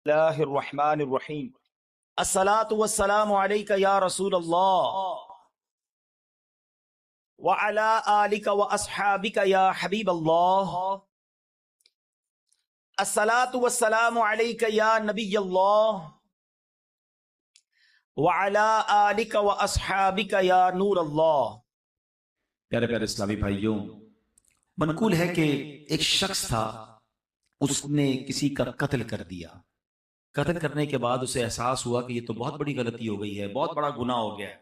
اللہ الرحمن الرحیم الصلاۃ والسلام علیک یا رسول اللہ وعلی آلک واصحابک یا حبیب اللہ الصلاۃ والسلام علیک یا نبی اللہ وعلی آلک واصحابک یا نور اللہ۔ پیارے پیارے اسلامی بھائیوں، منقول ہے کہ ایک شخص تھا، اس نے کسی کا قتل کر دیا۔ قتل کرنے کے بعد اسے احساس ہوا کہ یہ تو بہت بڑی غلطی ہو گئی ہے، بہت بڑا گناہ ہو گیا ہے۔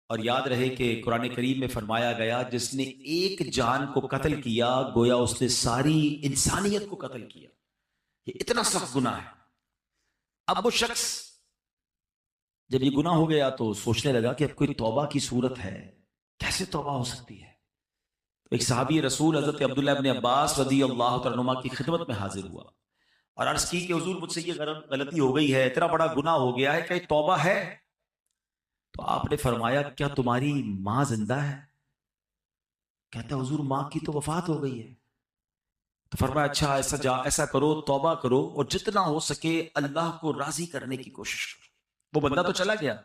اور یاد رہے کہ قرآن کریم میں فرمایا گیا، جس نے ایک جان کو قتل کیا گویا اس نے ساری انسانیت کو قتل کیا۔ یہ اتنا سخت گناہ ہے۔ اب وہ شخص جب یہ گناہ ہو گیا تو سوچنے لگا کہ اب کوئی توبہ کی صورت ہے، کیسے توبہ ہو سکتی ہے؟ تو ایک صحابی رسول حضرت عبداللہ ابن عباس رضی اللہ تعالیٰ عنہما کی خدمت میں حاضر ہوا اور عرض کی کہ حضور مجھ سے یہ غلطی ہو گئی ہے، اتنا بڑا گناہ ہو گیا ہے، کہ توبہ ہے؟ تو آپ نے فرمایا کیا تمہاری ماں زندہ ہے؟ کہتا حضور ماں کی تو وفات ہو گئی ہے۔ تو فرمایا اچھا ایسا کرو، توبہ کرو اور جتنا ہو سکے اللہ کو راضی کرنے کی کوشش کرو۔ وہ بندہ تو چلا گیا،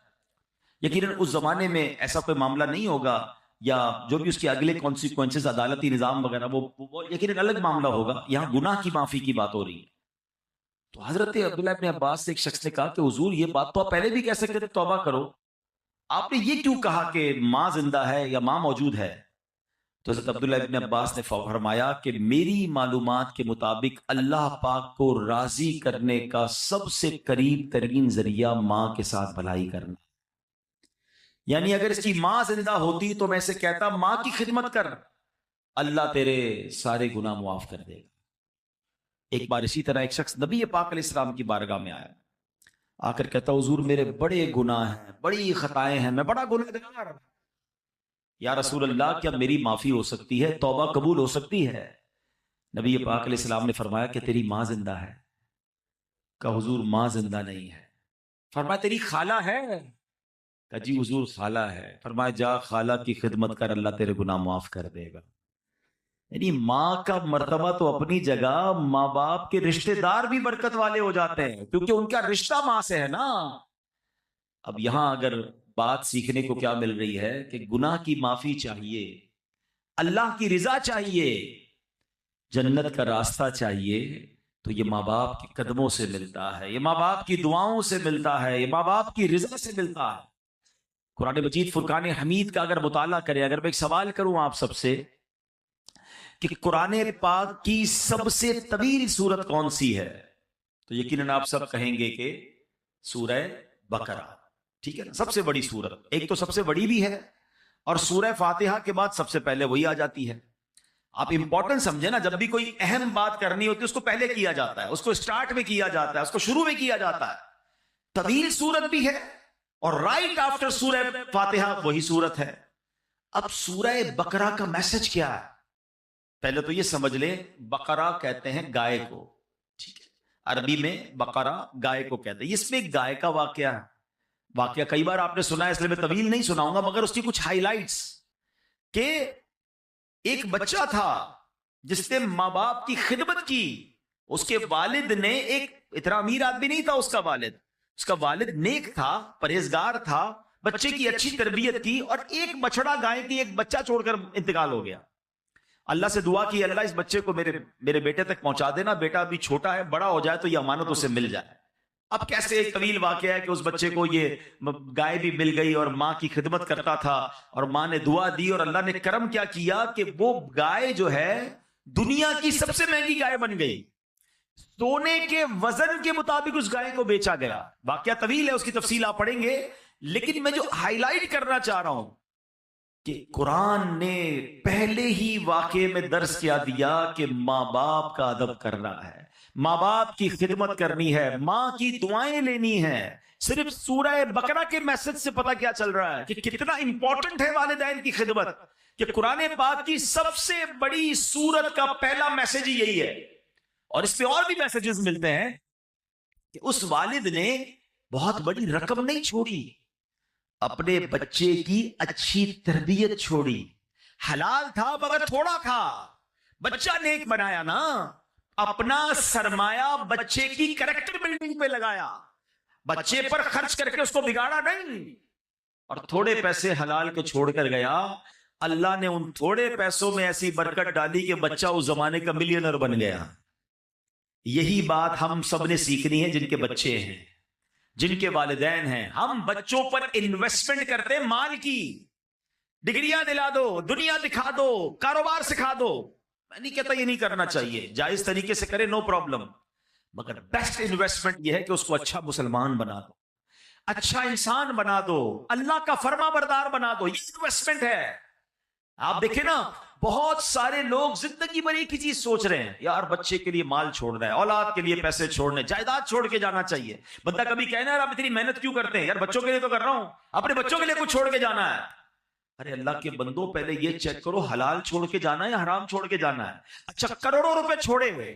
یقیناً اس زمانے میں ایسا کوئی معاملہ نہیں ہوگا، یا جو بھی اس کے اگلے کانسیکوینسز عدالتی نظام وغیرہ وہ یقیناً الگ معاملہ ہوگا۔ یہاں گناہ کی معافی کی بات ہو رہی ہے۔ تو حضرت عبداللہ ابن عباس سے ایک شخص نے کہا کہ حضور یہ بات تو آپ پہلے بھی کہہ سکتے تھے توبہ کرو، آپ نے یہ کیوں کہا کہ ماں زندہ ہے یا ماں موجود ہے؟ تو حضرت عبداللہ ابن عباس نے فرمایا کہ میری معلومات کے مطابق اللہ پاک کو راضی کرنے کا سب سے قریب ترین ذریعہ ماں کے ساتھ بھلائی کرنا، یعنی اگر اس کی ماں زندہ ہوتی تو میں اسے کہتا ماں کی خدمت کر، اللہ تیرے سارے گناہ معاف کر دے گا۔ ایک بار اسی طرح ایک شخص نبی پاک علیہ السلام کی بارگاہ میں آیا، آ کر کہتا حضور میرے بڑے گناہ ہیں، بڑی خطائیں ہیں، میں بڑا گنہگار ہوں، یا رسول اللہ کیا میری معافی ہو سکتی ہے، توبہ قبول ہو سکتی ہے؟ نبی پاک علیہ السلام نے فرمایا کہ تیری ماں زندہ ہے۔ کہا حضور ماں زندہ نہیں ہے۔ فرمایا تیری خالہ ہے؟ کہا جی حضور خالہ ہے۔ فرمایا جا خالہ کی خدمت کر، اللہ تیرے گناہ معاف کر دے گا۔ یعنی ماں کا مرتبہ تو اپنی جگہ، ماں باپ کے رشتہ دار بھی برکت والے ہو جاتے ہیں کیونکہ ان کا رشتہ ماں سے ہے نا۔ اب یہاں اگر بات سیکھنے کو کیا مل رہی ہے کہ گناہ کی معافی چاہیے، اللہ کی رضا چاہیے، جنت کا راستہ چاہیے، تو یہ ماں باپ کے قدموں سے ملتا ہے، یہ ماں باپ کی دعاؤں سے ملتا ہے، یہ ماں باپ کی رضا سے ملتا ہے۔ قرآن مجید فرقان حمید کا اگر مطالعہ کریں، اگر میں ایک سوال کروں آپ سب سے کہ قرآن پاک کی سب سے طویل سورت کون سی ہے، تو یقیناً آپ سب کہیں گے کہ سورہ بقرہ، ٹھیک ہے نا، سب سے بڑی سورت۔ ایک تو سب سے بڑی بھی ہے، اور سورہ فاتحہ کے بعد سب سے پہلے وہی آ جاتی ہے۔ آپ امپورٹنٹ سمجھے نا، جب بھی کوئی اہم بات کرنی ہوتی ہے اس کو پہلے کیا جاتا ہے، اس کو سٹارٹ میں کیا جاتا ہے، اس کو شروع میں کیا جاتا ہے۔ طویل سورت بھی ہے اور رائٹ آفٹر سورہ فاتحہ وہی سورت ہے۔ اب سورہ بقرہ کا میسج کیا ہے؟ پہلے تو یہ سمجھ لیں، بقرہ کہتے ہیں گائے کو، ٹھیک ہے، عربی میں بقرہ گائے کو کہتے ہیں۔ اس میں ایک گائے کا واقعہ ہے، واقعہ کئی بار آپ نے سنا ہے، اس لیے میں طویل نہیں سناؤں گا، مگر اس کی کچھ ہائی لائٹس کہ ایک بچہ تھا جس نے ماں باپ کی خدمت کی، اس کے والد نے، ایک اتنا امیر آدمی نہیں تھا اس کا والد نیک تھا، پرہیزگار تھا، بچے کی اچھی تربیت کی، اور ایک بچڑا گائے کی ایک بچہ چھوڑ کر انتقال ہو گیا۔ اللہ سے دعا کی، اللہ اس بچے کو میرے بیٹے تک پہنچا دینا، بیٹا ابھی چھوٹا ہے، بڑا ہو جائے تو یہ امانت اسے مل جائے۔ اب کیسے ایک طویل واقعہ ہے کہ اس بچے کو یہ گائے بھی مل گئی اور ماں کی خدمت کرتا تھا، اور ماں نے دعا دی اور اللہ نے کرم کیا کیا کہ وہ گائے جو ہے دنیا کی سب سے مہنگی گائے بن گئی، سونے کے وزن کے مطابق اس گائے کو بیچا گیا۔ واقعہ طویل ہے، اس کی تفصیل آپ پڑھیں گے، لیکن میں جو ہائی لائٹ کرنا چاہ رہا ہوں کہ قرآن نے پہلے ہی واقعے میں درس کیا دیا کہ ماں باپ کا ادب کرنا ہے، ماں باپ کی خدمت کرنی ہے، ماں کی دعائیں لینی ہے۔ صرف سورہ بقرہ کے میسج سے پتہ کیا چل رہا ہے کہ کتنا امپورٹنٹ ہے والدین کی خدمت، کہ قرآن پاک کی سب سے بڑی سورت کا پہلا میسج ہی یہی ہے۔ اور اس پہ اور بھی میسجز ملتے ہیں کہ اس والد نے بہت بڑی رقم نہیں چھوڑی، اپنے بچے کی اچھی تربیت چھوڑی۔ حلال تھا مگر تھوڑا تھا، بچہ نیک بنایا نا، اپنا سرمایہ بچے کی کریکٹر بلڈنگ پہ لگایا، بچے پر خرچ کر کے اس کو بگاڑا نہیں، اور تھوڑے پیسے حلال کے چھوڑ کر گیا، اللہ نے ان تھوڑے پیسوں میں ایسی برکت ڈالی کہ بچہ اس زمانے کا ملینر بن گیا۔ یہی بات ہم سب نے سیکھنی ہے، جن کے بچے ہیں، جن کے والدین ہیں۔ ہم بچوں پر انویسٹمنٹ کرتے ہیں مال کی، ڈگریاں دلا دو، دنیا دکھا دو، کاروبار سکھا دو۔ میں نہیں کہتا یہ نہیں کرنا چاہیے، جائز طریقے سے کرے، نو پرابلم، مگر بیسٹ انویسٹمنٹ یہ ہے کہ اس کو اچھا مسلمان بنا دو، اچھا انسان بنا دو، اللہ کا فرما بردار بنا دو، یہ انویسٹمنٹ ہے۔ آپ دیکھیں نا، بہت سارے لوگ زندگی بھر ایک ہی چیز سوچ رہے ہیں، یار بچے کے لیے مال چھوڑنا ہے، اولاد کے لیے پیسے چھوڑنے، جائیداد چھوڑ کے جانا چاہیے۔ بندہ کبھی کہنا ہے یار آپ اتنی محنت کیوں کرتے ہیں؟ یار بچوں کے لیے تو کر رہا ہوں، اپنے بچوں کے لیے کچھ چھوڑ کے جانا ہے۔ ارے اللہ کے بندوں، پہلے یہ چیک کرو حلال چھوڑ کے جانا ہے یا حرام چھوڑ کے جانا ہے؟ اچھا، کروڑوں روپے چھوڑے ہوئے،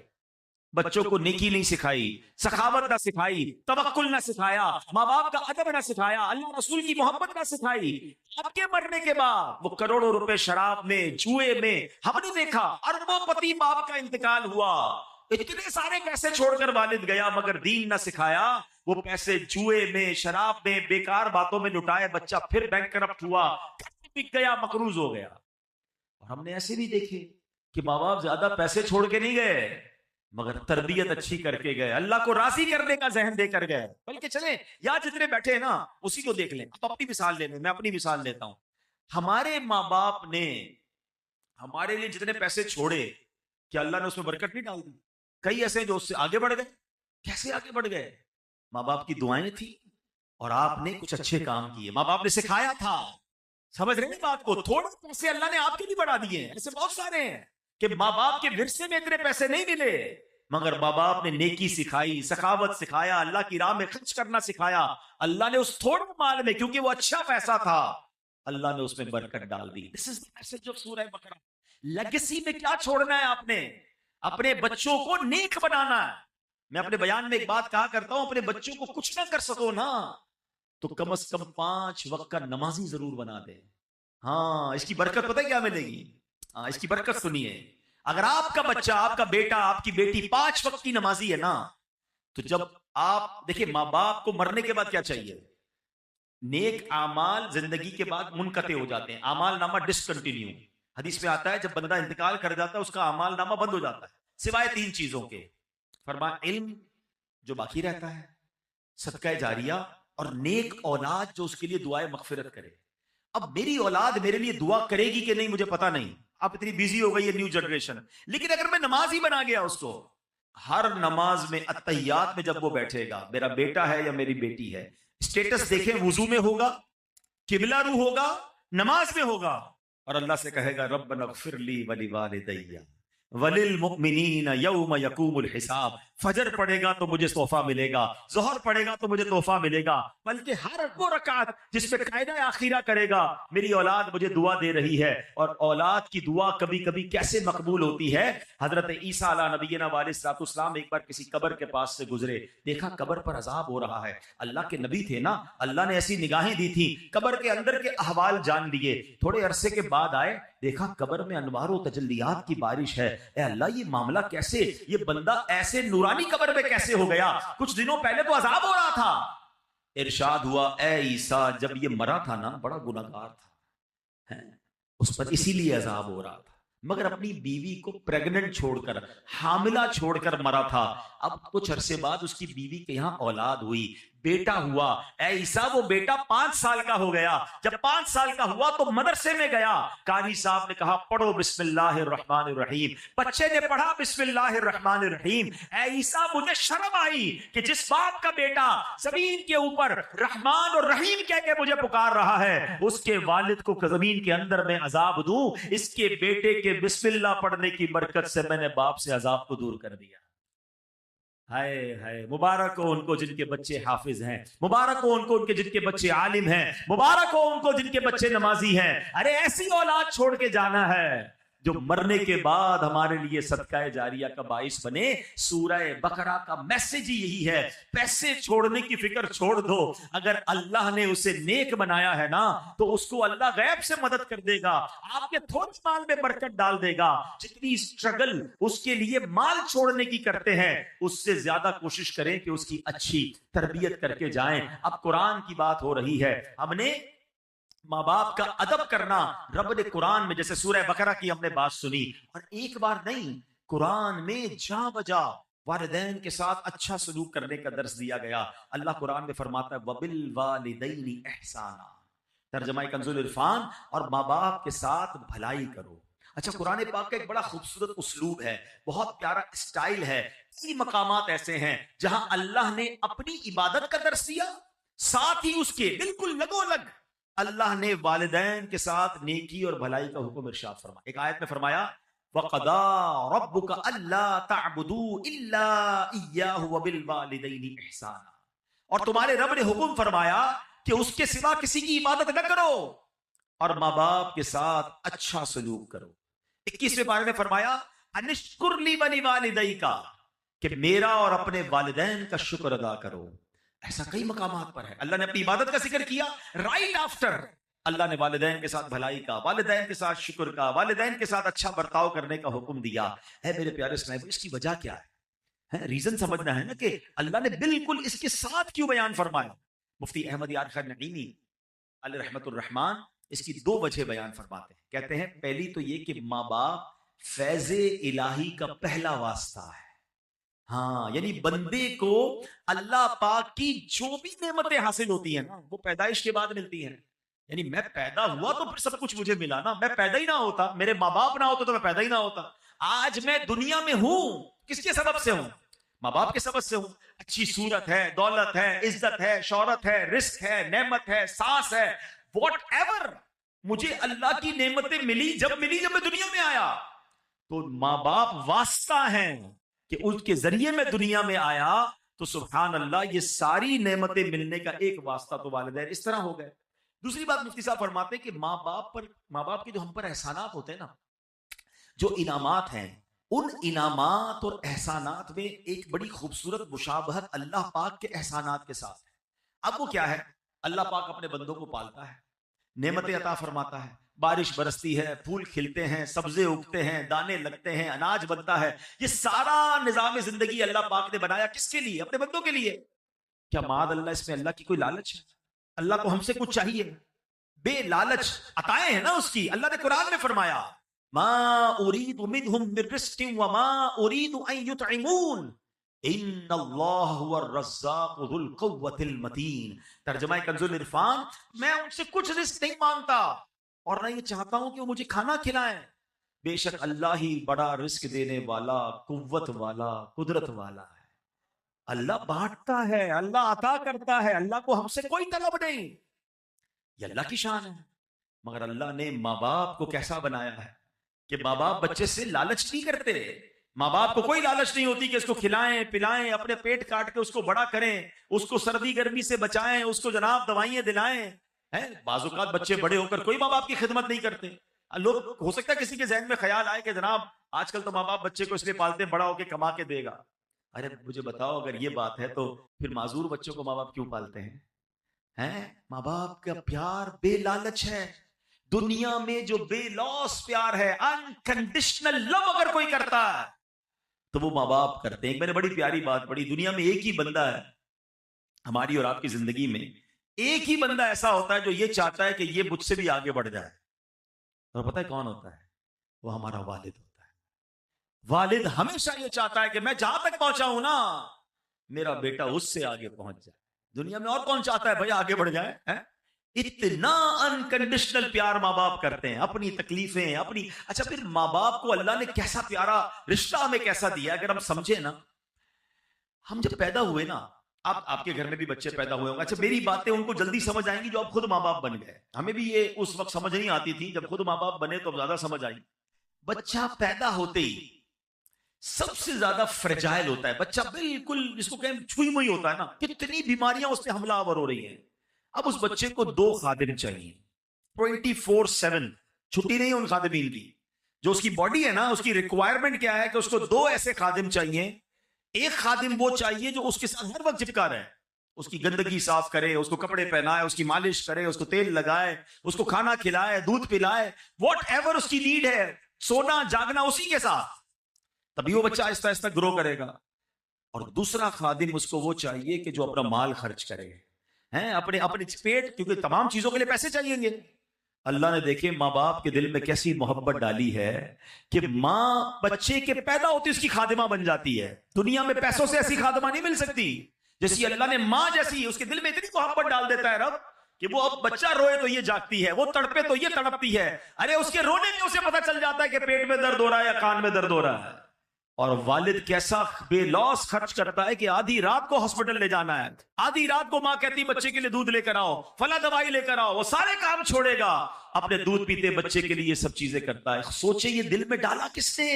بچوں کو نیکی نہیں سکھائی، سخاوت نہ سکھائی، توکل نہ سکھایا، ماں باپ کا ادب نہ سکھایا، اللہ رسول کی محبت نہ سکھائی، آپ کے مرنے کے بعد وہ کروڑوں روپے شراب میں، جوئے میں، ہم نے دیکھا اربوں پتی باپ کا انتقال ہوا، اتنے سارے پیسے چھوڑ کر والد گیا مگر دین نہ سکھایا، وہ پیسے جوئے میں، شراب میں، بیکار باتوں میں لٹائے، بچہ پھر بینک کرپٹ ہوا، بک گیا، مقروض ہو گیا۔ اور ہم نے ایسے بھی دیکھے کہ ماں باپ زیادہ پیسے چھوڑ کے نہیں گئے مگر تربیت اچھی کر کے گئے، اللہ کو راضی کرنے کا ذہن دے کر گئے۔ بلکہ چلیں یا جتنے بیٹھے ہیں نا اسی کو دیکھ لیں، اب اپنی مثال لے لیں، میں اپنی مثال لیتا ہوں۔ ہمارے ماں باپ نے ہمارے لیے جتنے پیسے چھوڑے، کیا اللہ نے اس میں برکت نہیں ڈال دی؟ کئی ایسے جو اس سے آگے بڑھ گئے۔ کیسے آگے بڑھ گئے؟ ماں باپ کی دعائیں تھیں اور آپ نے کچھ اچھے کام کیے، ماں باپ نے سکھایا تھا۔ سمجھ رہے ہیں بات کو؟ تھوڑے پیسے اللہ نے آپ کے لیے بڑھا دیے ہیں، ایسے بہت سارے ہیں کہ ماں باپ کے ورثے میں اتنے پیسے نہیں ملے مگر ماں باپ نے نیکی سکھائی، سخاوت سکھایا، اللہ کی راہ میں خرچ کرنا سکھایا، اللہ نے اس تھوڑے مال میں، کیونکہ وہ اچھا پیسہ تھا، اللہ نے اس میں برکت ڈال دی۔ This is the message of سورہ بقرہ۔ لیگیسی میں کیا چھوڑنا ہے؟ آپ نے اپنے بچوں کو نیک بنانا ہے۔ میں اپنے بیان میں ایک بات کہا کرتا ہوں، اپنے بچوں کو کچھ نہ کر سکو نا تو کم از کم 5 وقت کا نمازی ضرور بنا دے۔ ہاں، اس کی برکت پتہ ہے کیا ملے گی؟ ہاں، اس کی برکت سنیے۔ اگر آپ کا بچہ، آپ کا بیٹا، آپ کی بیٹی 5 وقت کی نمازی ہے نا، تو جب آپ دیکھیں ماں باپ کو مرنے کے بعد کیا چاہیے؟ نیک اعمال زندگی کے بعد منقطع ہو جاتے ہیں، اعمال نامہ ڈسکنٹینیو۔ حدیث میں آتا ہے جب بندہ انتقال کر جاتا ہے اس کا اعمال نامہ بند ہو جاتا ہے سوائے 3 چیزوں کے۔ فرمایا علم جو باقی رہتا ہے، صدقہ جاریہ، اور نیک اولاد جو اس کے لیے دعائے مغفرت کرے۔ اب میری اولاد میرے لیے دعا کرے گی کہ نہیں مجھے پتا نہیں، اب اتنی بیزی ہو گئی ہے نیو جنریشن، لیکن اگر میں نماز ہی بنا گیا اس کو، ہر نماز میں اتحیات میں جب وہ بیٹھے گا، میرا بیٹا ہے یا میری بیٹی ہے، اسٹیٹس دیکھیں، وضو میں ہوگا، قبلہ رو ہوگا، نماز میں ہوگا، اور اللہ سے کہے گا ربنا اغفر لی ولوالدی وللمؤمنین یوم یقوم الحساب۔ فجر پڑھے گا تو مجھے تحفہ ملے گا، ظہر پڑھے گا تو مجھے تحفہ ملے گا، بلکہ ہر وہ رکعت جس پہ قاعدہ آخرہ کرے گا میری اولاد مجھے دعا دے رہی ہے۔ اور اولاد کی دعا کبھی کبھی کیسے مقبول ہوتی ہے؟ حضرت عیسیٰ علیہ نبینا علیہ السلام ایک بار کسی قبر کے پاس سے گزرے، دیکھا قبر پر عذاب ہو رہا ہے، اللہ کے نبی تھے نا، اللہ نے ایسی نگاہیں دی تھی، قبر کے اندر کے احوال جان لیے۔ تھوڑے عرصے کے بعد آئے، دیکھا قبر میں انوار و تجلیات کی بارش ہے۔ اے اللہ، یہ معاملہ کیسے؟ یہ بندہ ایسے نورانی قبر میں کیسے ہو گیا؟ کچھ دنوں پہلے تو عذاب ہو رہا تھا۔ ارشاد ہوا اے عیسیٰ، جب یہ مرا تھا نا بڑا گناہگار تھا، اس پر اسی لیے عذاب ہو رہا تھا، مگر اپنی بیوی کو پریگننٹ چھوڑ کر، حاملہ چھوڑ کر مرا تھا۔ اب کچھ عرصے بعد اس کی بیوی کے یہاں اولاد ہوئی، بیٹا ہوا۔ اے عیسیٰ، وہ بیٹا 5 سال کا ہو گیا، جب 5 سال کا ہوا تو مدرسے میں گیا، قاری صاحب نے کہا پڑھو بسم اللہ الرحمن الرحیم، بچے نے پڑھا بسم اللہ الرحمن الرحیم۔ اے عیسیٰ، مجھے شرم آئی کہ جس باپ کا بیٹا زمین کے اوپر رحمان اور رحیم کہہ کے مجھے پکار رہا ہے، اس کے والد کو زمین کے اندر میں عذاب دوں، اس کے بیٹے کے بسم اللہ پڑھنے کی برکت سے میں نے باپ سے عذاب کو دور کر دیا۔ ہائے ہائے، مبارک ہو ان کو جن کے بچے حافظ ہیں، مبارک ہو ان کو ان کے جن کے بچے عالم ہیں، مبارک ہو ان کو جن کے بچے نمازی ہیں۔ ارے ایسی اولاد چھوڑ کے جانا ہے، جو مرنے کے بعد ہمارے لیے صدقہ جاریہ کا باعث بنے. سورہ بقرہ کا میسج ہی یہی ہے. پیسے چھوڑنے کی فکر چھوڑ دو. اگر اللہ نے اسے نیک بنایا ہے نا تو اس کو اللہ غیب سے مدد کر دے گا. آپ کے تھوڑے مال میں برکت ڈال دے گا. جتنی سٹرگل اس کے لیے مال چھوڑنے کی کرتے ہیں اس سے زیادہ کوشش کریں کہ اس کی اچھی تربیت کر کے جائیں. اب قرآن کی بات ہو رہی ہے. ہم نے ماں باپ کا ادب کرنا رب نے قرآن میں جیسے سورہ بقرہ کی ہم نے بات سنی اور ایک بار نہیں قرآن میں جا بجا والدین کے ساتھ اچھا سلوک کرنے کا درس دیا گیا. اللہ قرآن میں فرماتا ہے وَبِالْوَالِدَيْنِ إِحْسَانًا. ترجمہ کنز العرفان اور ماں باپ کے ساتھ بھلائی کرو. اچھا قرآن پاک کا ایک بڑا خوبصورت اسلوب ہے, بہت پیارا اسٹائل ہے. کئی مقامات ایسے ہیں جہاں اللہ نے اپنی عبادت کا درس دیا, ساتھ ہی اس کے بالکل لگو لگ اللہ نے والدین کے ساتھ نیکی اور بھلائی کا حکم ارشاد فرمایا. ایک آیت میں فرمایا وَقَضَىٰ رَبُّكَ أَلَّا تَعْبُدُوا إِلَّا إِيَّاهُ وَبِالْوَالِدَيْنِ إِحْسَانًا. اور تمہارے رب نے حکم فرمایا کہ اس کے سوا کسی کی عبادت نہ کرو اور ماں باپ کے ساتھ اچھا سلوک کرو. 21ویں پارے میں فرمایا انشکر لی وَلِوَالِدَيْكَ کہ میرا اور اپنے والدین کا شکر ادا کرو. ایسا کئی مقامات پر ہے. اللہ نے اپنی عبادت کا ذکر کیا, رائٹ آفٹر اللہ نے والدین کے ساتھ بھلائی کا, والدین کے ساتھ شکر کا, والدین کے ساتھ اچھا برتاؤ کرنے کا حکم دیا. اے میرے پیارے اسلام, اس کی وجہ کیا ہے؟ ریزن سمجھنا ہے نا کہ اللہ نے بالکل اس کے ساتھ کیوں بیان فرمایا. مفتی احمد یار خان نعیمی علیہ رحمت الرحمان اس کی 2 وجہ بیان فرماتے ہیں. کہتے ہیں پہلی تو یہ کہ ماں باپ فیض الہی کا پہلا واسطہ ہے. ہاں یعنی بندے کو اللہ پاک کی جو بھی نعمتیں حاصل ہوتی ہیں نا وہ پیدائش کے بعد ملتی ہیں. یعنی میں پیدا ہوا تو پھر سب کچھ مجھے ملا نا. میں پیدا ہی نہ ہوتا, میرے ماں باپ نہ ہوتے تو میں پیدا ہی نہ ہوتا. آج میں دنیا میں ہوں کس کے سبب سے ہوں؟ ماں باپ کے سبب سے ہوں. اچھی صورت ہے, دولت ہے, عزت ہے, شہرت ہے, رزق ہے, نعمت ہے, سانس ہے, واٹ ایور مجھے اللہ کی نعمتیں ملی جب میں دنیا میں آیا. تو ماں باپ واسطہ ہیں کہ اس کے ذریعے میں دنیا میں آیا. تو سبحان اللہ یہ ساری نعمتیں ملنے کا ایک واسطہ تو والدین اس طرح ہو گئے. دوسری بات مفتی صاحب فرماتے ہیں کہ ماں باپ کے جو ہم پر احسانات ہوتے ہیں نا, جو انعامات ہیں, ان انعامات اور احسانات میں ایک بڑی خوبصورت مشابہت اللہ پاک کے احسانات کے ساتھ ہے. اب وہ کیا ہے؟ اللہ پاک اپنے بندوں کو پالتا ہے, نعمتیں عطا فرماتا ہے, بارش برستی ہے, پھول کھلتے ہیں, سبزے اگتے ہیں, دانے لگتے ہیں, اناج بنتا ہے. یہ سارا نظام زندگی اللہ پاک نے بنایا کس کے لیے؟ اپنے بندوں کے لیے. کیا معاذ اللہ اس میں اللہ کی کوئی لالچ ہے؟ اللہ کو ہم سے کچھ چاہیے؟ بے لالچ عطائیں ہیں نا اس کی. اللہ نے قرآن میں فرمایا ما اريد منهم من رزق وما اريد ان يطعمون ان اللہ هو الرزاق ذو القوة المتین. ترجمہ کنز العرفان میں ان سے کچھ رزق نہیں مانگتا اور نہ یہ چاہتا ہوں کہ وہ مجھے کھانا کھلائیں. بے شک اللہ ہی بڑا رزق دینے والا, قوت والا, قدرت والا ہے. اللہ بانٹتا ہے, اللہ عطا کرتا ہے, اللہ کو ہم سے کوئی طلب نہیں. یہ اللہ کی شان ہے. مگر اللہ نے ماں باپ کو کیسا بنایا ہے کہ ماں باپ بچے سے لالچ نہیں کرتے. ماں باپ کو کوئی لالچ نہیں ہوتی کہ اس کو کھلائیں پلائیں, اپنے پیٹ کاٹ کے اس کو بڑا کریں, اس کو سردی گرمی سے بچائیں, اس کو جناب دوائیاں دلائیں. بعض اوقات بچے بڑے ہو کر کوئی ماں باپ کی خدمت نہیں کرتے. لوگ ہو سکتا ہے کسی کے ذہن میں خیال آئے کہ جناب آج کل تو ماں باپ بچے کو اس لیے پالتے ہیں بڑا ہو کے کما کے دے گا. ارے مجھے بتاؤ اگر یہ بات ہے تو پھر معذور بچوں کو ماں باپ کیوں پالتے ہیں؟ ماں باپ کا پیار بے لالچ ہے. دنیا میں جو بے لوس پیار ہے, انکنڈیشنل لو اگر کوئی کرتا ہے تو وہ ماں باپ کرتے ہیں. میں نے بڑی پیاری بات پڑھی, دنیا میں ایک ہی بندہ ہے ہماری اور آپ کی زندگی میں, ایک ہی بندہ ایسا ہوتا ہے جو یہ چاہتا ہے کہ یہ مجھ سے بھی آگے بڑھ جائے. اور پتہ ہے کون ہوتا ہے؟ وہ ہمارا والد ہوتا ہے. والد ہمیشہ یہ چاہتا ہے کہ میں جہاں تک پہنچا ہوں نا میرا بیٹا اس سے آگے پہنچ جائے. دنیا میں اور کون چاہتا ہے بھائی آگے بڑھ جائے؟ اتنا انکنڈیشنل پیار ماں باپ کرتے ہیں, اپنی تکلیفیں اپنی. اچھا پھر ماں باپ کو اللہ نے کیسا پیارا رشتہ ہمیں کیسا دیا اگر ہم سمجھے نا. ہم جب پیدا ہوئے نا, آپ کے گھر میں بھی بچے پیدا ہوئے ہوں گے. اچھا میری باتیں ان کو جلدی سمجھ آئیں گی جو اب خود ماں باپ بن گئے. ہمیں بھی یہ اس وقت سمجھ نہیں آتی تھی, جب خود ماں باپ بنے تو زیادہ سمجھ آئی. بچہ پیدا ہوتے ہی سب سے زیادہ فریجائل ہوتا ہے بچہ, بالکل جس کو کہیں چھوئی موئی ہوتا ہے نا, کتنی بیماریاں اس پہ حملہ آور ہو رہی ہیں. اب اس بچے کو 2 خادم چاہیے 24/7, چھٹی نہیں ہے ان خادمین کی. جو اس کی باڈی ہے نا، اس کی ریکوائرمنٹ کیا ہے کہ اس کو 2 ایسے خادم چاہیے. ایک خادم وہ چاہیے جو اس کے ساتھ ہر وقت چپکا رہے، اس کی گندگی صاف کرے، اس کو کپڑے پہنائے، اس کی مالش کرے، اس کو تیل لگائے، اس کو کھانا کھلائے، دودھ پلائے، واٹ ایور اس کی نیڈ ہے، سونا جاگنا اسی کے ساتھ. تبھی وہ بچہ آہستہ آہستہ گرو کرے گا. اور دوسرا خادم اس کو وہ چاہیے کہ جو اپنا مال خرچ کرے، اپنے پیٹ، کیونکہ تمام چیزوں کے لیے پیسے چاہیے گے. اللہ نے دیکھے ماں باپ کے دل میں کیسی محبت ڈالی ہے کہ ماں بچے کے پیدا ہوتی اس کی خادمہ بن جاتی ہے. دنیا میں پیسوں سے ایسی خادمہ نہیں مل سکتی جیسی اللہ نے ماں جیسی، اس کے دل میں اتنی محبت ڈال دیتا ہے رب کہ وہ اب بچہ روئے تو یہ جاگتی ہے، وہ تڑپے تو یہ تڑپتی ہے. ارے اس کے رونے میں اسے پتہ چل جاتا ہے کہ پیٹ میں درد ہو رہا ہے یا کان میں درد ہو رہا ہے. اور والد کیسا بے لوس خرچ کرتا ہے کہ آدھی رات کو ہاسپٹل لے جانا ہے، آدھی رات کو ماں کہتی بچے کے لیے دودھ لے کر آؤ، فلاں دوائی لے کر آؤ، وہ سارے کام چھوڑے گا، اپنے دودھ پیتے بچے کے لیے یہ سب چیزیں کرتا ہے. سوچے یہ دل میں ڈالا کس نے؟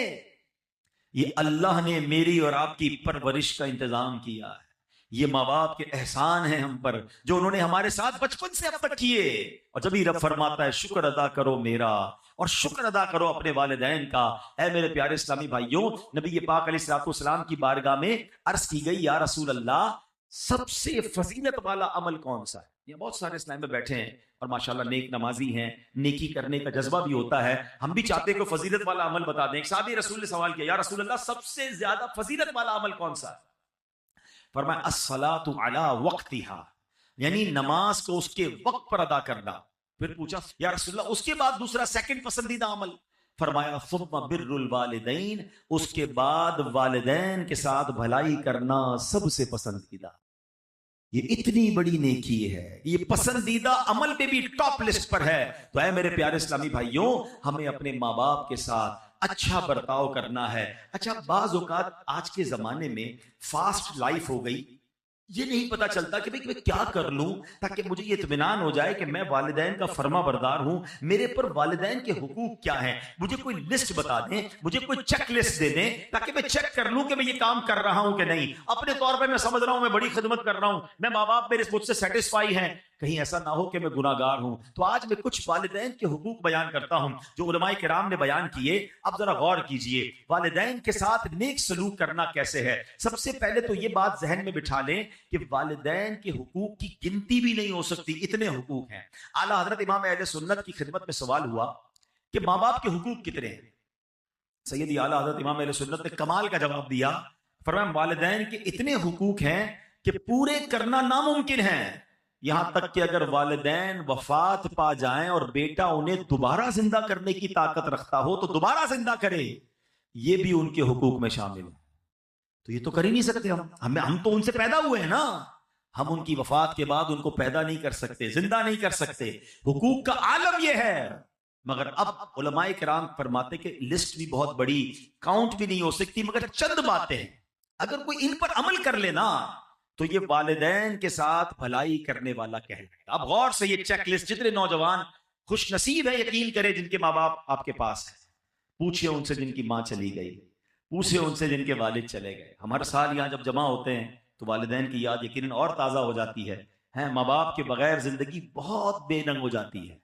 یہ اللہ نے میری اور آپ کی پرورش کا انتظام کیا ہے. یہ ماں باپ کے احسان ہیں ہم پر جو انہوں نے ہمارے ساتھ بچپن سے اب تک کیے. اور جب ہی رب فرماتا ہے شکر ادا کرو میرا اور شکر ادا کرو اپنے والدین کا. اے میرے پیارے اسلامی بھائیوں، نبی پاک علیہ الصلوۃ والسلام کی بارگاہ میں عرض کی گئی یا رسول اللہ سب سے فضیلت والا عمل کون سا ہے؟ یہ بہت سارے اسلام میں بیٹھے ہیں اور ماشاءاللہ نیک نمازی ہیں، نیکی کرنے کا جذبہ بھی ہوتا ہے، ہم بھی چاہتے ہیں کہ فضیلت والا عمل بتا دیں. ایک صحابی رسول نے سوال کیا یا رسول اللہ سب سے زیادہ فضیلت والا عمل کون سا ہے؟ فرمایا الصلاۃ علی وقتہا، یعنی نماز کو اس کے وقت پر ادا کرنا. پھر پوچھا یا رسول اللہ اس کے بعد دوسرا سیکنڈ پسندیدہ عمل؟ فرمایا ثم بر الوالدین، اس کے بعد والدین کے ساتھ بھلائی کرنا سب سے پسندیدہ. یہ اتنی بڑی نیکی ہے، یہ پسندیدہ عمل پہ بھی ٹاپ لسٹ پر ہے. تو اے میرے پیارے اسلامی بھائیوں، ہمیں اپنے ماں باپ کے ساتھ اچھا برتاؤ کرنا ہے. اچھا بعض اوقات آج کے زمانے میں فاسٹ لائف ہو گئی، یہ نہیں پتا چلتا کہ میں کیا کر لوں تاکہ مجھے یہ اطمینان ہو جائے کہ میں والدین کا فرما بردار ہوں. میرے پر والدین کے حقوق کیا ہیں؟ مجھے کوئی لسٹ بتا دیں، مجھے کوئی چیک لسٹ دے دیں تاکہ میں چیک کر لوں کہ میں یہ کام کر رہا ہوں کہ نہیں. اپنے طور پہ میں سمجھ رہا ہوں میں بڑی خدمت کر رہا ہوں، میں ماں باپ میرے مجھ سے سیٹسفائی ہیں، کہیں ایسا نہ ہو کہ میں گناہ گار ہوں. تو آج میں کچھ والدین کے حقوق بیان کرتا ہوں جو علماء کرام نے بیان کیے. اب ذرا غور کیجئے والدین کے ساتھ نیک سلوک کرنا کیسے ہے. سب سے پہلے تو یہ بات ذہن میں بٹھا لیں کہ والدین کے حقوق کی گنتی بھی نہیں ہو سکتی، اتنے حقوق ہیں. اعلیٰ حضرت امام اہل سنت کی خدمت میں سوال ہوا کہ ماں باپ کے حقوق کتنے ہیں؟ سیدی اعلیٰ حضرت امام اہل سنت نے کمال کا جواب دیا. فرمایا والدین کے اتنے حقوق ہیں کہ پورے کرنا ناممکن ہے. یہاں تک کہ اگر والدین وفات پا جائیں اور بیٹا انہیں دوبارہ زندہ کرنے کی طاقت رکھتا ہو تو دوبارہ زندہ کرے، یہ بھی ان کے حقوق میں شامل ہے. تو یہ تو کر ہی نہیں سکتے ہم تو ان سے پیدا ہوئے ہیں نا، ہم ان کی وفات کے بعد ان کو پیدا نہیں کر سکتے، زندہ نہیں کر سکتے. حقوق کا عالم یہ ہے. مگر اب علماء کرام فرماتے کہ لسٹ بھی بہت بڑی، کاؤنٹ بھی نہیں ہو سکتی، مگر چند باتیں ہیں اگر کوئی ان پر عمل کر لینا تو یہ والدین کے ساتھ بھلائی کرنے والا کہلاتا ہے. اب غور سے یہ چیک لسٹ، جتنے نوجوان خوش نصیب ہیں یقین کریں جن کے ماں باپ آپ کے پاس ہیں، پوچھئے ان سے جن کی ماں چلی گئی، پوچھئے ان سے جن کے والد چلے گئے. ہم ہر سال یہاں جب جمع ہوتے ہیں تو والدین کی یاد یقیناً اور تازہ ہو جاتی ہے. ماں باپ کے بغیر زندگی بہت بے رنگ ہو جاتی ہے.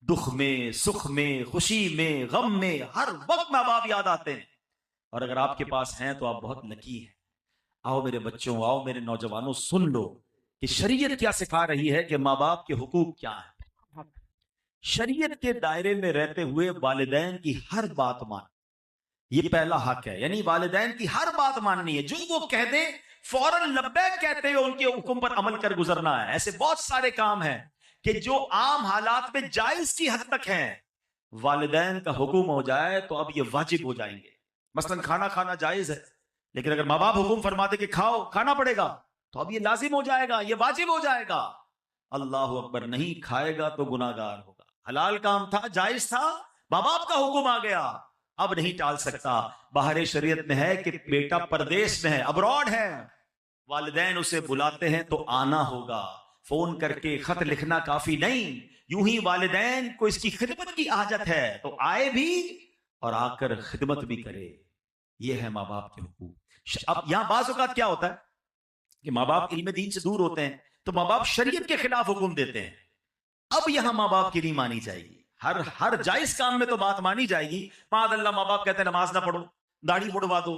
دکھ میں، سکھ میں، خوشی میں، غم میں، ہر وقت ماں باپ یاد آتے ہیں. اور اگر آپ کے پاس ہیں تو آپ بہت لکی ہیں. آؤ میرے بچوں، آؤ میرے نوجوانوں، سن لو کہ شریعت کیا سکھا رہی ہے کہ ماں باپ کے حقوق کیا ہیں. شریعت کے دائرے میں رہتے ہوئے والدین کی ہر بات مان، یہ پہلا حق ہے. یعنی والدین کی ہر بات ماننی ہے، جو وہ کہہ دیں فوراً لبیک کہتے ہوئے ان کے حکم پر عمل کر گزرنا ہے. ایسے بہت سارے کام ہیں کہ جو عام حالات میں جائز کی حد تک ہیں، والدین کا حکم ہو جائے تو اب یہ واجب ہو جائیں گے. مثلا کھانا کھانا جائز ہے، لیکن اگر ماں باپ حکم فرماتے کہ کھاؤ، کھانا پڑے گا، تو اب یہ لازم ہو جائے گا، یہ واجب ہو جائے گا. اللہ اکبر، نہیں کھائے گا تو گناہ گار ہوگا. حلال کام تھا، جائز تھا، ماں باپ کا حکم آ گیا، اب نہیں ٹال سکتا. باہر شریعت میں ہے کہ بیٹا پردیس میں ہے، ابراڈ ہے، والدین اسے بلاتے ہیں تو آنا ہوگا. فون کر کے خط لکھنا کافی نہیں، یوں ہی والدین کو اس کی خدمت کی حاجت ہے تو آئے بھی اور آ کر خدمت بھی کرے. یہ ہے ماں باپ کے حقوق. اب یہاں بعض اوقات کیا ہوتا ہے کہ ماں باپ علم دین سے دور ہوتے ہیں تو ماں باپ شریعت کے خلاف حکم دیتے ہیں. اب یہاں ماں باپ کی نہیں مانی جائے گی. ہر جائز کام میں تو بات مانی جائے گی. معاذ اللہ ماں باپ کہتے ہیں نماز نہ پڑھو، داڑھی مڑوا دو،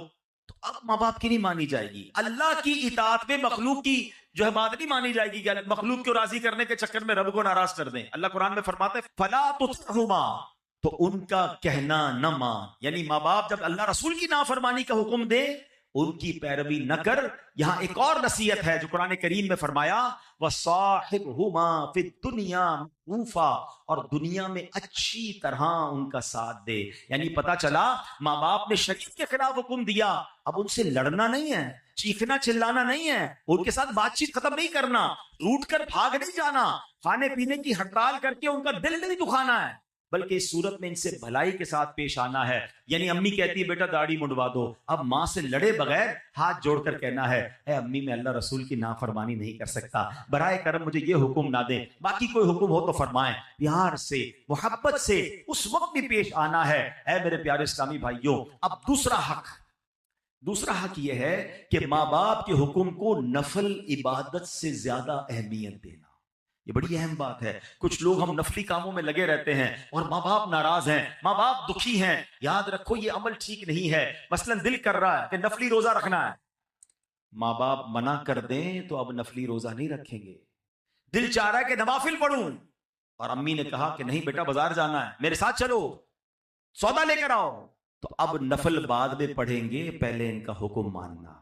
تو اب ماں باپ کی نہیں مانی جائے گی. اللہ کی اطاعت میں مخلوق کی جو ہے بات نہیں مانی جائے گی کہ مخلوق کو راضی کرنے کے چکر میں رب کو ناراض کر دیں. اللہ قرآن میں فرماتا ہے فلا تطعهما، تو ان کا کہنا نہ مان. یعنی ماں باپ جب اللہ رسول کی نافرمانی کا حکم دے ان کی پیروی نہ کر. یہاں ایک اور نصیحت ہے جو قرآن کریم میں فرمایا وَصَاحِبْهُمَا فِي الدُّنْيَا مَعْرُوفًا، اور دنیا میں اچھی طرح ان کا ساتھ دے. یعنی پتا چلا ماں باپ نے شریعت کے خلاف حکم دیا، اب ان سے لڑنا نہیں ہے، چیخنا چلانا نہیں ہے، ان کے ساتھ بات چیت ختم نہیں کرنا، روٹ کر بھاگ نہیں جانا، کھانے پینے کی ہڑتال کر کے ان کا دل نہیں دکھانا ہے، بلکہ اس صورت میں ان سے بھلائی کے ساتھ پیش آنا ہے. یعنی امی کہتی ہے بیٹا داڑھی منڈوا دو، اب ماں سے لڑے بغیر ہاتھ جوڑ کر کہنا ہے اے امی میں اللہ رسول کی نافرمانی نہیں کر سکتا، برائے کرم مجھے یہ حکم نہ دیں، باقی کوئی حکم ہو تو فرمائیں. پیار سے محبت سے اس وقت بھی پیش آنا ہے. اے میرے پیارے اسلامی بھائیوں، اب دوسرا حق یہ ہے کہ ماں باپ کے حکم کو نفل عبادت سے زیادہ اہمیت دینا. یہ بڑی اہم بات ہے. کچھ لوگ ہم نفلی کاموں میں لگے رہتے ہیں اور ماں باپ ناراض ہیں، ماں باپ دکھی ہیں. یاد رکھو یہ عمل ٹھیک نہیں ہے. مثلا دل کر رہا ہے کہ نفلی روزہ رکھنا ہے، ماں باپ منع کر دیں تو اب نفلی روزہ نہیں رکھیں گے. دل چاہ رہا ہے کہ نوافل پڑھوں اور امی نے کہا کہ نہیں بیٹا بازار جانا ہے، میرے ساتھ چلو سودا لے کر آؤ، تو اب نفل بعد میں پڑھیں گے، پہلے ان کا حکم ماننا ہے.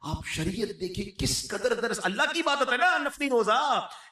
آپ شریعت دیکھیں کس قدر درس. اللہ کی عبادت ہے نا نفلی روزہ،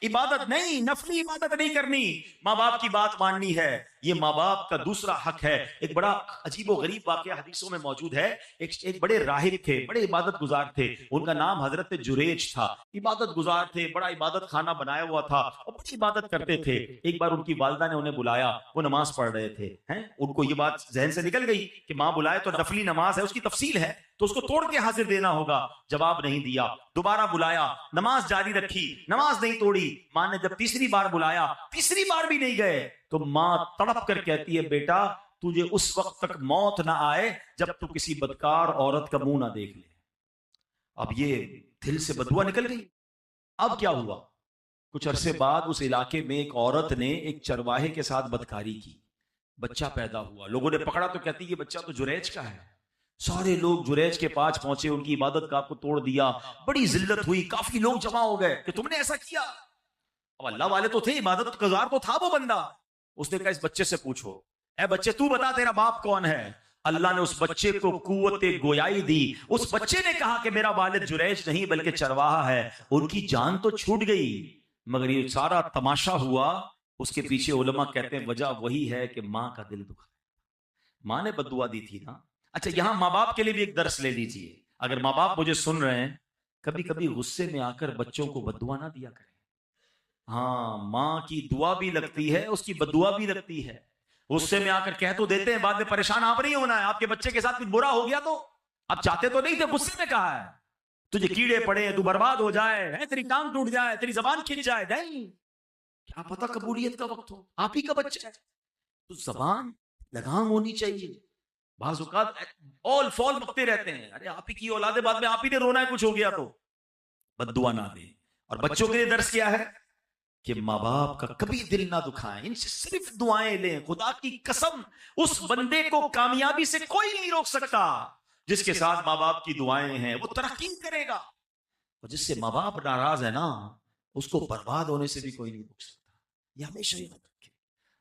عبادت نہیں، نفلی عبادت نہیں کرنی، ماں باپ کی بات ماننی ہے. یہ ماں باپ کا دوسرا حق ہے. ایک بڑا عجیب و غریب واقعہ حدیثوں میں موجود ہے. ایک بڑے راہب تھے، بڑے عبادت گزار تھے، ان کا نام حضرت جریج تھا. عبادت گزار تھے، بڑا عبادت خانہ بنایا ہوا تھا اور بڑی عبادت کرتے تھے. ایک بار ان کی والدہ نے انہیں بلایا، وہ نماز پڑھ رہے تھے، ان کو یہ بات ذہن سے نکل گئی کہ ماں بلائے تو نفلی نماز ہے، اس کی تفصیل ہے تو اس کو توڑ کے حاضر دینا ہوگا. جواب نہیں دیا، دوبارہ بلایا، نماز جاری رکھی، نماز نہیں توڑی. ماں نے جب تیسری بار بلایا، تیسری بار بھی نہیں گئے، تو ماں تڑپ کر کہتی ہے بیٹا تجھے اس وقت تک موت نہ آئے جب تو کسی بدکار عورت کا منہ نہ دیکھ لے. اب یہ دل سے بددعا نکل گئی. اب کیا ہوا؟ کچھ عرصے بعد اس علاقے میں ایک عورت نے ایک چرواہے کے ساتھ بدکاری کی، بچہ پیدا ہوا. لوگوں نے پکڑا تو کہتی یہ بچہ تو جریج کا ہے. سارے لوگ جریج کے پاس پہنچے، ان کی عبادت گاہ کو توڑ دیا، بڑی ذلت ہوئی، کافی لوگ جمع ہو گئے کہ تم نے ایسا کیا. اب اللہ والے تو تھے، عبادت گزار تو تھا وہ بندہ. اس نے کہا اس بچے سے پوچھو، اے بچے تو بتا تیرا باپ کون ہے. اللہ نے اس بچے کو قوت گویائی دی. اس بچے نے کہا کہ میرا والد جریج نہیں بلکہ چرواہا ہے. ان کی جان تو چھوٹ گئی، مگر یہ سارا تماشا ہوا. اس کے پیچھے علماء کہتے ہیں وجہ وہی ہے کہ ماں کا دل دکھا، ماں نے بددعا دی تھی نا. اچھا یہاں ماں باپ کے لیے بھی ایک درس لے لیجئے. اگر ماں باپ مجھے سن رہے ہیں، کبھی کبھی غصے میں آ کر بچوں کو بددعا نہ دیا کریں. ہاں ماں کی دعا بھی لگتی ہے، اس کی بددعا بھی لگتی ہے. غصے میں آ کر کہہ تو دیتے ہیں، بعد میں پریشان آپ نہیں ہونا ہے. آپ کے بچے کے ساتھ کچھ برا ہو گیا تو آپ چاہتے تو نہیں تھے، غصے میں کہا ہے تجھے کیڑے پڑے، تو برباد ہو جائے، تیری ٹانگ ٹوٹ جائے، تیری زبان کھل جائے. نہیں، کیا پتا قبولیت کا وقت ہو، آپ ہی کا بچہ ہے تو زبان لگام ہونی چاہیے. بعض اوقات اول فال بکتے رہتے ہیں، ارے آپ ہی کی اولاد، بعد میں آپ ہی نے رونا ہے کچھ ہو گیا تو. بددعا نہ دیں. اور بچوں کے لیے درس کیا ہے کہ ماں باپ کا کبھی دل نہ دکھائیں، ان سے صرف دعائیں لیں. خدا کی قسم اس بندے کو کامیابی سے کوئی نہیں روک سکتا جس کے ساتھ ماں باپ کی دعائیں ہیں. وہ ترقی کرے گا. اور جس سے ماں باپ ناراض ہے نا، اس کو برباد ہونے سے بھی کوئی نہیں روک سکتا. یہ ہمیشہ یاد رکھیں،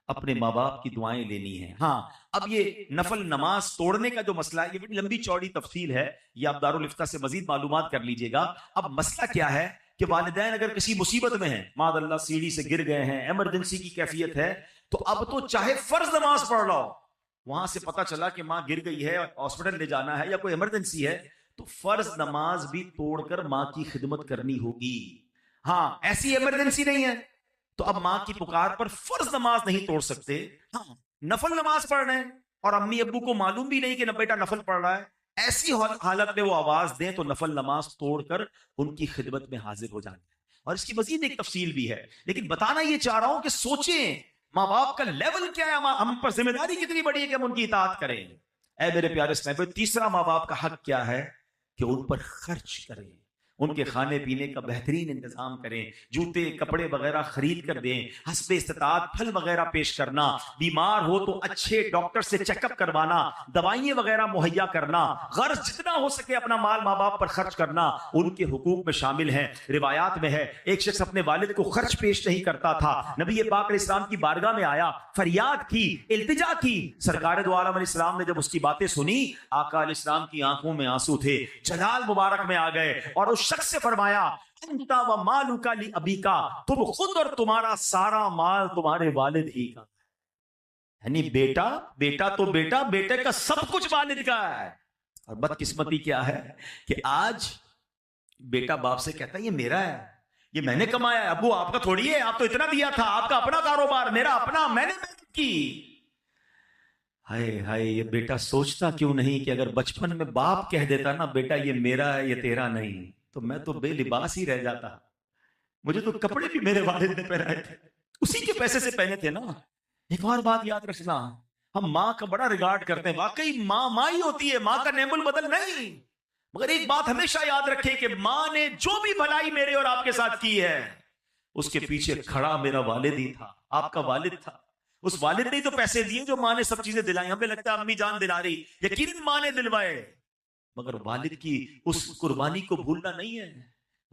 اپنے ماں باپ کی دعائیں لینی ہیں. ہاں اب یہ نفل نماز توڑنے کا جو مسئلہ ہے، یہ بڑی لمبی چوڑی تفصیل ہے، یہ آپ دارالفتہ سے مزید معلومات کر لیجئے گا. اب مسئلہ کیا ہے کہ والدین اگر کسی مصیبت میں ہیں، معاذ اللہ سیڑھی سے گر گئے ہیں، ایمرجنسی کی کیفیت ہے، تو اب تو چاہے فرض نماز پڑھ لو، وہاں سے پتا چلا کہ ماں گر گئی ہے، ہاسپٹل لے جانا ہے یا کوئی ایمرجنسی ہے، تو فرض نماز بھی توڑ کر ماں کی خدمت کرنی ہوگی. ہاں ایسی ایمرجنسی نہیں ہے تو اب ماں کی پکار پر فرض نماز نہیں توڑ سکتے. ہاں نفل نماز پڑھ رہے ہیں اور امی ابو کو معلوم بھی نہیں کہ بیٹا نفل پڑھ رہا ہے، ایسی حالت میں وہ آواز دیں تو نفل نماز توڑ کر ان کی خدمت میں حاضر ہو جانا ہے. اور اس کی مزید ایک تفصیل بھی ہے، لیکن بتانا یہ چاہ رہا ہوں کہ سوچیں ماں باپ کا لیول کیا ہے، ہم پر ذمہ داری کتنی بڑی ہے کہ ہم ان کی اطاعت کریں. اے میرے پیارے اسلامی، تیسرا ماں باپ کا حق کیا ہے کہ ان پر خرچ کریں. ان کے کھانے پینے کا بہترین انتظام کریں، جوتے کپڑے وغیرہ خرید کر دیں، حسب استطاعت پھل وغیرہ پیش کرنا، بیمار ہو تو اچھے ڈاکٹر سے چیک اپ کروانا، دوائیں وغیرہ مہیا کرنا، غرض جتنا ہو سکے اپنا مال ماں باپ پر خرچ کرنا ان کے حقوق میں شامل ہے۔ روایات میں ہے ایک شخص اپنے والد کو خرچ پیش نہیں کرتا تھا، نبی پاک علیہ السلام کی بارگاہ میں آیا، فریاد کی، التجا کی، سرکار دو عالم علیہ السلام نے جب اس کی باتیں سنی، آقا علیہ السلام کی آنکھوں میں آنسو تھے، جلال مبارک میں آ گئے اور اس شخص سے فرمایا انتا و مالک لابیکا، تم خود اور تمہارا سارا مال تمہارے والد ہی کا، یعنی بیٹا تو بیٹے کا سب کچھ والد کا ہے۔ اور بدقسمتی کیا ہے کہ آج بیٹا باپ سے کہتا ہے یہ میرا ہے، یہ میں نے کمایا ہے، ابو آپ کا تھوڑی ہے، آپ تو اتنا دیا تھا، آپ کا اپنا کاروبار، میرا اپنا، میں نے محنت کی۔ ہائے ہائے، یہ بیٹا سوچتا کیوں نہیں کہ اگر بچپن میں باپ کہہ دیتا نا بیٹا یہ میرا ہے یہ تیرا نہیں، تو میں تو بے لباس ہی رہ جاتا، مجھے تو کپڑے بھی میرے والد نے پہنائے تھے، اسی کے پیسے سے پہنے تھے نا۔ ایک اور بات یاد رکھنا، ہم ماں کا بڑا ریگارڈ کرتے ہیں، واقعی ماں ہی ہوتی ہے، ماں کا نعم البدل نہیں، مگر ایک بات ہمیشہ یاد رکھیں کہ ماں نے جو بھی بھلائی میرے اور آپ کے ساتھ کی ہے اس کے پیچھے کھڑا میرا والد ہی تھا، آپ کا والد تھا۔ اس والد نے تو پیسے دیے جو ماں نے سب چیزیں دلائی، ہمیں لگتا ہے امی جان دلا رہی، یقیناً ماں نے دلوائے، مگر والد کی اس قربانی کو بھولنا نہیں ہے۔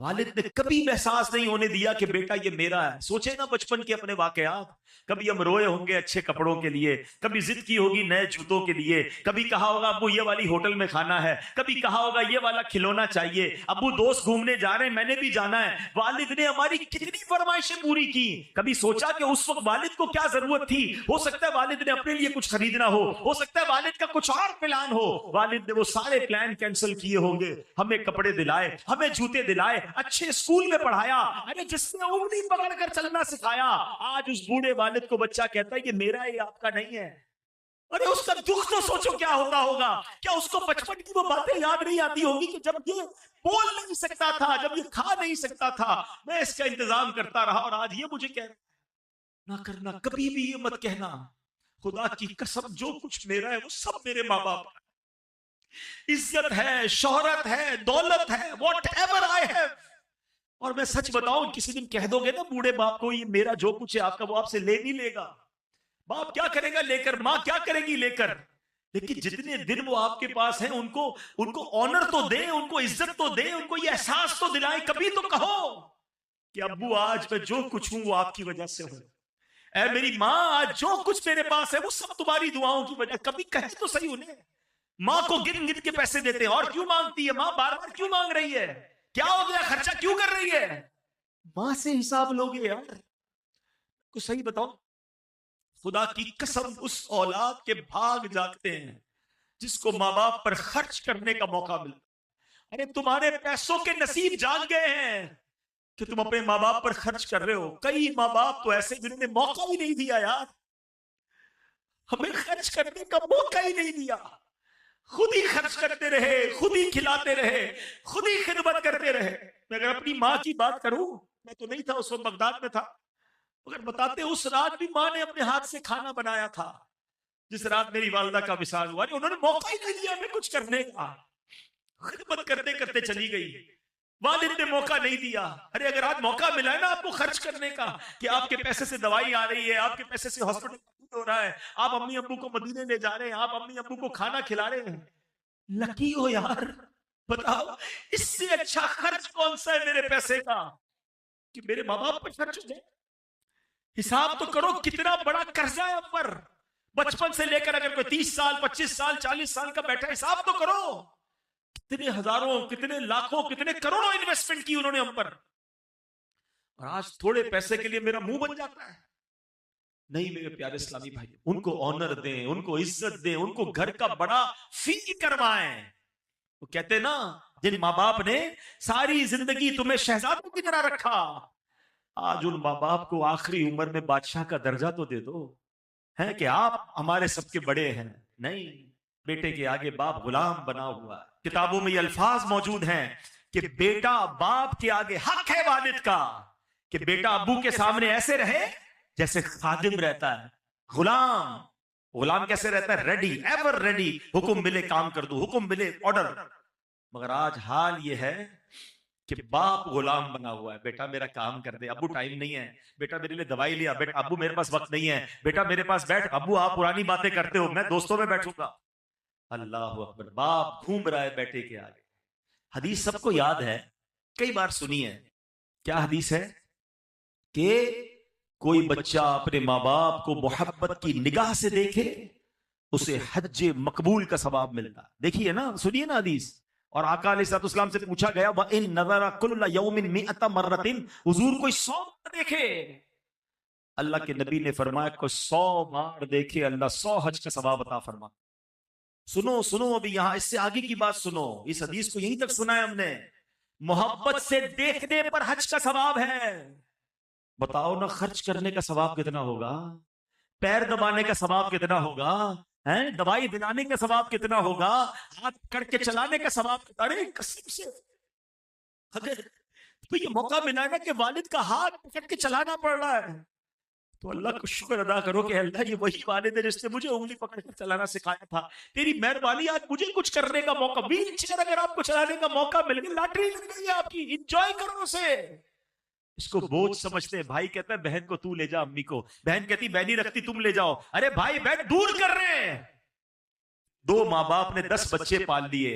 والد نے کبھی احساس نہیں ہونے دیا کہ بیٹا یہ میرا ہے۔ سوچے نا بچپن کے اپنے واقعات، کبھی ہم روئے ہوں گے اچھے کپڑوں کے لیے، کبھی ضد کی ہوگی نئے جوتوں کے لیے، کبھی کہا ہوگا ابو یہ والی ہوٹل میں کھانا ہے، کبھی کہا ہوگا یہ والا کھلونا چاہیے، ابو دوست گھومنے جا رہے ہیں میں نے بھی جانا ہے۔ والد نے ہماری کتنی فرمائشیں پوری کی، کبھی سوچا کہ اس وقت والد کو کیا ضرورت تھی؟ ہو سکتا ہے والد نے اپنے لیے کچھ خریدنا ہو سکتا ہے والد کا کچھ اور پلان ہو، والد نے وہ سارے پلان کینسل کیے ہوں گے، ہمیں کپڑے دلائے، ہمیں جوتے دلائے، اچھے اسکول میں پڑھایا، ارے جس نے انگلی پکڑ کر چلنا سکھایا، آج اس بوڑھے والد کو بچہ کہتا ہے یہ میرا ہے یہ آپ کا نہیں ہے۔ ارے اس کا دکھ تو سوچو کیا ہوتا ہوگا، کیا اس کو بچپن کی وہ باتیں یاد نہیں آتی ہوگی کہ جب یہ بول نہیں سکتا تھا، جب یہ کھا نہیں سکتا تھا، میں اس کا انتظام کرتا رہا، اور آج یہ مجھے کہہ رہا نہ کرنا، کبھی بھی یہ مت کہنا خدا کی قسم جو کچھ میرا ہے وہ سب میرے ماں باپ ہے، عزت ہے، شہرت ہے، دولت ہے، واٹ ایور آئی ہیو۔ اور میں سچ بتاؤں کسی دن کہہ دو گے نا بوڑھے باپ کو یہ میرا جو کچھ ہے آپ کا، وہ آپ سے لے نہیں لے گا، باپ کیا کرے گا لے کر، ماں کیا کرے گی لے کر، لیکن جتنے دن وہ آپ کے پاس ہیں ان کو آنر تو دیں، ان کو عزت تو دیں، ان کو یہ احساس تو دلائیں، کبھی تو کہو کہ ابو آج میں جو کچھ ہوں وہ آپ کی وجہ سے ہوں، اے میری ماں آج جو کچھ میرے پاس ہے وہ سب تمہاری دعاؤں کی وجہ، کبھی کہے تو صحیح انہیں۔ ماں کو گن گن کے پیسے دیتے ہیں، اور کیوں مانگتی ہے ماں، بار بار کیوں مانگ رہی ہے، کیا ہو گیا، خرچہ کیوں کر رہی ہے؟ ماں سے حساب لوگے یار، کو صحیح بتاؤ، خدا کی قسم اس اولاد کے بھاگ جاگتے ہیں جس کو ماں باپ پر خرچ کرنے کا موقع ملتا۔ ارے تمہارے پیسوں کے نصیب جاگ گئے ہیں کہ تم اپنے ماں باپ پر خرچ کر رہے ہو۔ کئی ماں باپ تو ایسے جنہوں نے موقع ہی نہیں دیا یار، ہمیں خرچ کرنے کا موقع ہی نہیں دیا، خود ہی خرچ کرتے رہے، خود ہی کھلاتے رہے، خود ہی خدمت کرتے رہے۔ میں اگر اپنی ماں کی بات کروں، میں تو نہیں تھا اس وقت، بغداد میں تھا، مگر بتاتے اس رات بھی ماں نے اپنے ہاتھ سے کھانا بنایا تھا جس رات میری والدہ کا وصال ہوا، انہوں نے موقع ہی نہیں دیا ہمیں کچھ کرنے کا، خدمت کرتے کرتے چلی گئی، والد نے موقع نہیں دیا۔ ارے اگر آج موقع ملا ہے نا آپ کو خرچ کرنے کا، کہ آپ کے پیسے سے دوائی آ رہی ہے، آپ کے پیسے سے ہاسپٹل ہو رہا ہے، آپ امی ابو کو مدینے لے جا رہے ہیں، آپ امی ابو کو کھانا کھلا رہے ہیں، لکی ہو یار، بتاؤ اس سے اچھا خرچ کون سا ہے میرے پیسے کا کہ میرے ماں باپ پر خرچ ہو جائے؟ حساب تو کرو کتنا بڑا قرضہ ہے اب پر، بچپن سے لے کر اگر کوئی 30 سال 25 سال 40 سال کا بیٹھا، حساب تو کرو کتنے ہزاروں کتنے لاکھوں کتنے کروڑوں انویسٹمنٹ کی انہوں نے ہم پر، اور آج تھوڑے پیسے کے لیے میرا منہ بن جاتا ہے۔ نہیں میرے پیارے اسلامی بھائی، ان کو آنر دیں، ان کو عزت دیں، ان کو گھر کا بڑا فیل کروائیں۔ وہ کہتے نا جن ماں باپ نے ساری زندگی تمہیں شہزادوں کی طرح رکھا، آج ان ماں باپ کو آخری عمر میں بادشاہ کا درجہ تو دے دو، ہے کہ آپ ہمارے سب کے بڑے ہیں۔ نہیں، بیٹے کے آگے باپ غلام بنا ہوا ہے۔ کتابوں میں یہ الفاظ موجود ہیں کہ بیٹا باپ کے آگے حق ہے والد کا کہ بیٹا ابو کے سامنے ایسے رہے جیسے خادم رہتا ہے، غلام کیسے رہتا ہے؟ ریڈی، ایور ریڈی، حکم ملے کام کر دو، حکم ملے آرڈر۔ مگر آج حال یہ ہے کہ باپ غلام بنا ہوا ہے، بیٹا میرا کام کر دے، ابو ٹائم نہیں ہے، بیٹا میرے لیے دوائی لیا، بیٹا ابو میرے پاس وقت نہیں ہے، بیٹا میرے پاس بیٹھ، ابو آپ پرانی باتیں کرتے ہو، میں دوستوں میں بیٹھوں گا۔ اللہ اکبر، باپ گھوم رہا ہے بیٹے کے آگے۔ حدیث سب کو یاد ہے، کئی بار سنی ہے۔ کیا حدیث ہے؟ کہ کوئی بچہ اپنے ماں باپ کو محبت کی نگاہ سے دیکھے اسے حج مقبول کا ثواب ملتا۔ دیکھیے نا، سنیے نا حدیث۔ اور آقا علیہ الصلوۃ والسلام سے پوچھا گیا وَإِن نَظَرَ كُلَّ يَوْمٍ 100 مَرَّةٍ، حضور کوئی 100 بار دیکھے، اللہ کے نبی نے فرمایا کوئی 100 بار دیکھے اللہ 100 حج کا ثواب عطا فرما۔ سنو سنو، ابھی یہاں اس سے آگے کی بات سنو، اس حدیث کو یہیں تک سنا ہے ہم نے۔ محبت سے دیکھنے پر حج کا ثواب ہے۔ بتاؤ نا، خرچ کرنے کا ثواب کتنا ہوگا، پیر دبانے کا ثواب کتنا ہوگا، دوائی دلانے کا ثواب کتنا ہوگا، ہاتھ پکڑ کے چلانے کا ثواب کتنا۔ ارے قسم سے اگر تو یہ موقع ملا ہے نا کہ والد کا ہاتھ پکڑ کے چلانا پڑ رہا ہے، تو اللہ کو شکر ادا کرو کہ اللہ یہ وہی والد ہے جس نے مجھے انگلی پکڑ کر چلانا سکھایا تھا، تیری مہربانی آج مجھے کچھ کرنے کا موقع، ویل چیئر اگر آپ کو چلانے کا موقع مل گیا، لاٹری لگ گئی آپ کی، انجوائے کرو اسے۔ اس کو بوجھ سمجھتے ہیں، بھائی کہتا ہے بہن کو تو لے جا امی کو، بہن کہتی میں نہیں رکھتی تم لے جاؤ، ارے بھائی بیٹھ، دور کر رہے ہیں۔ 2 ماں باپ نے 10 بچے پال لیے،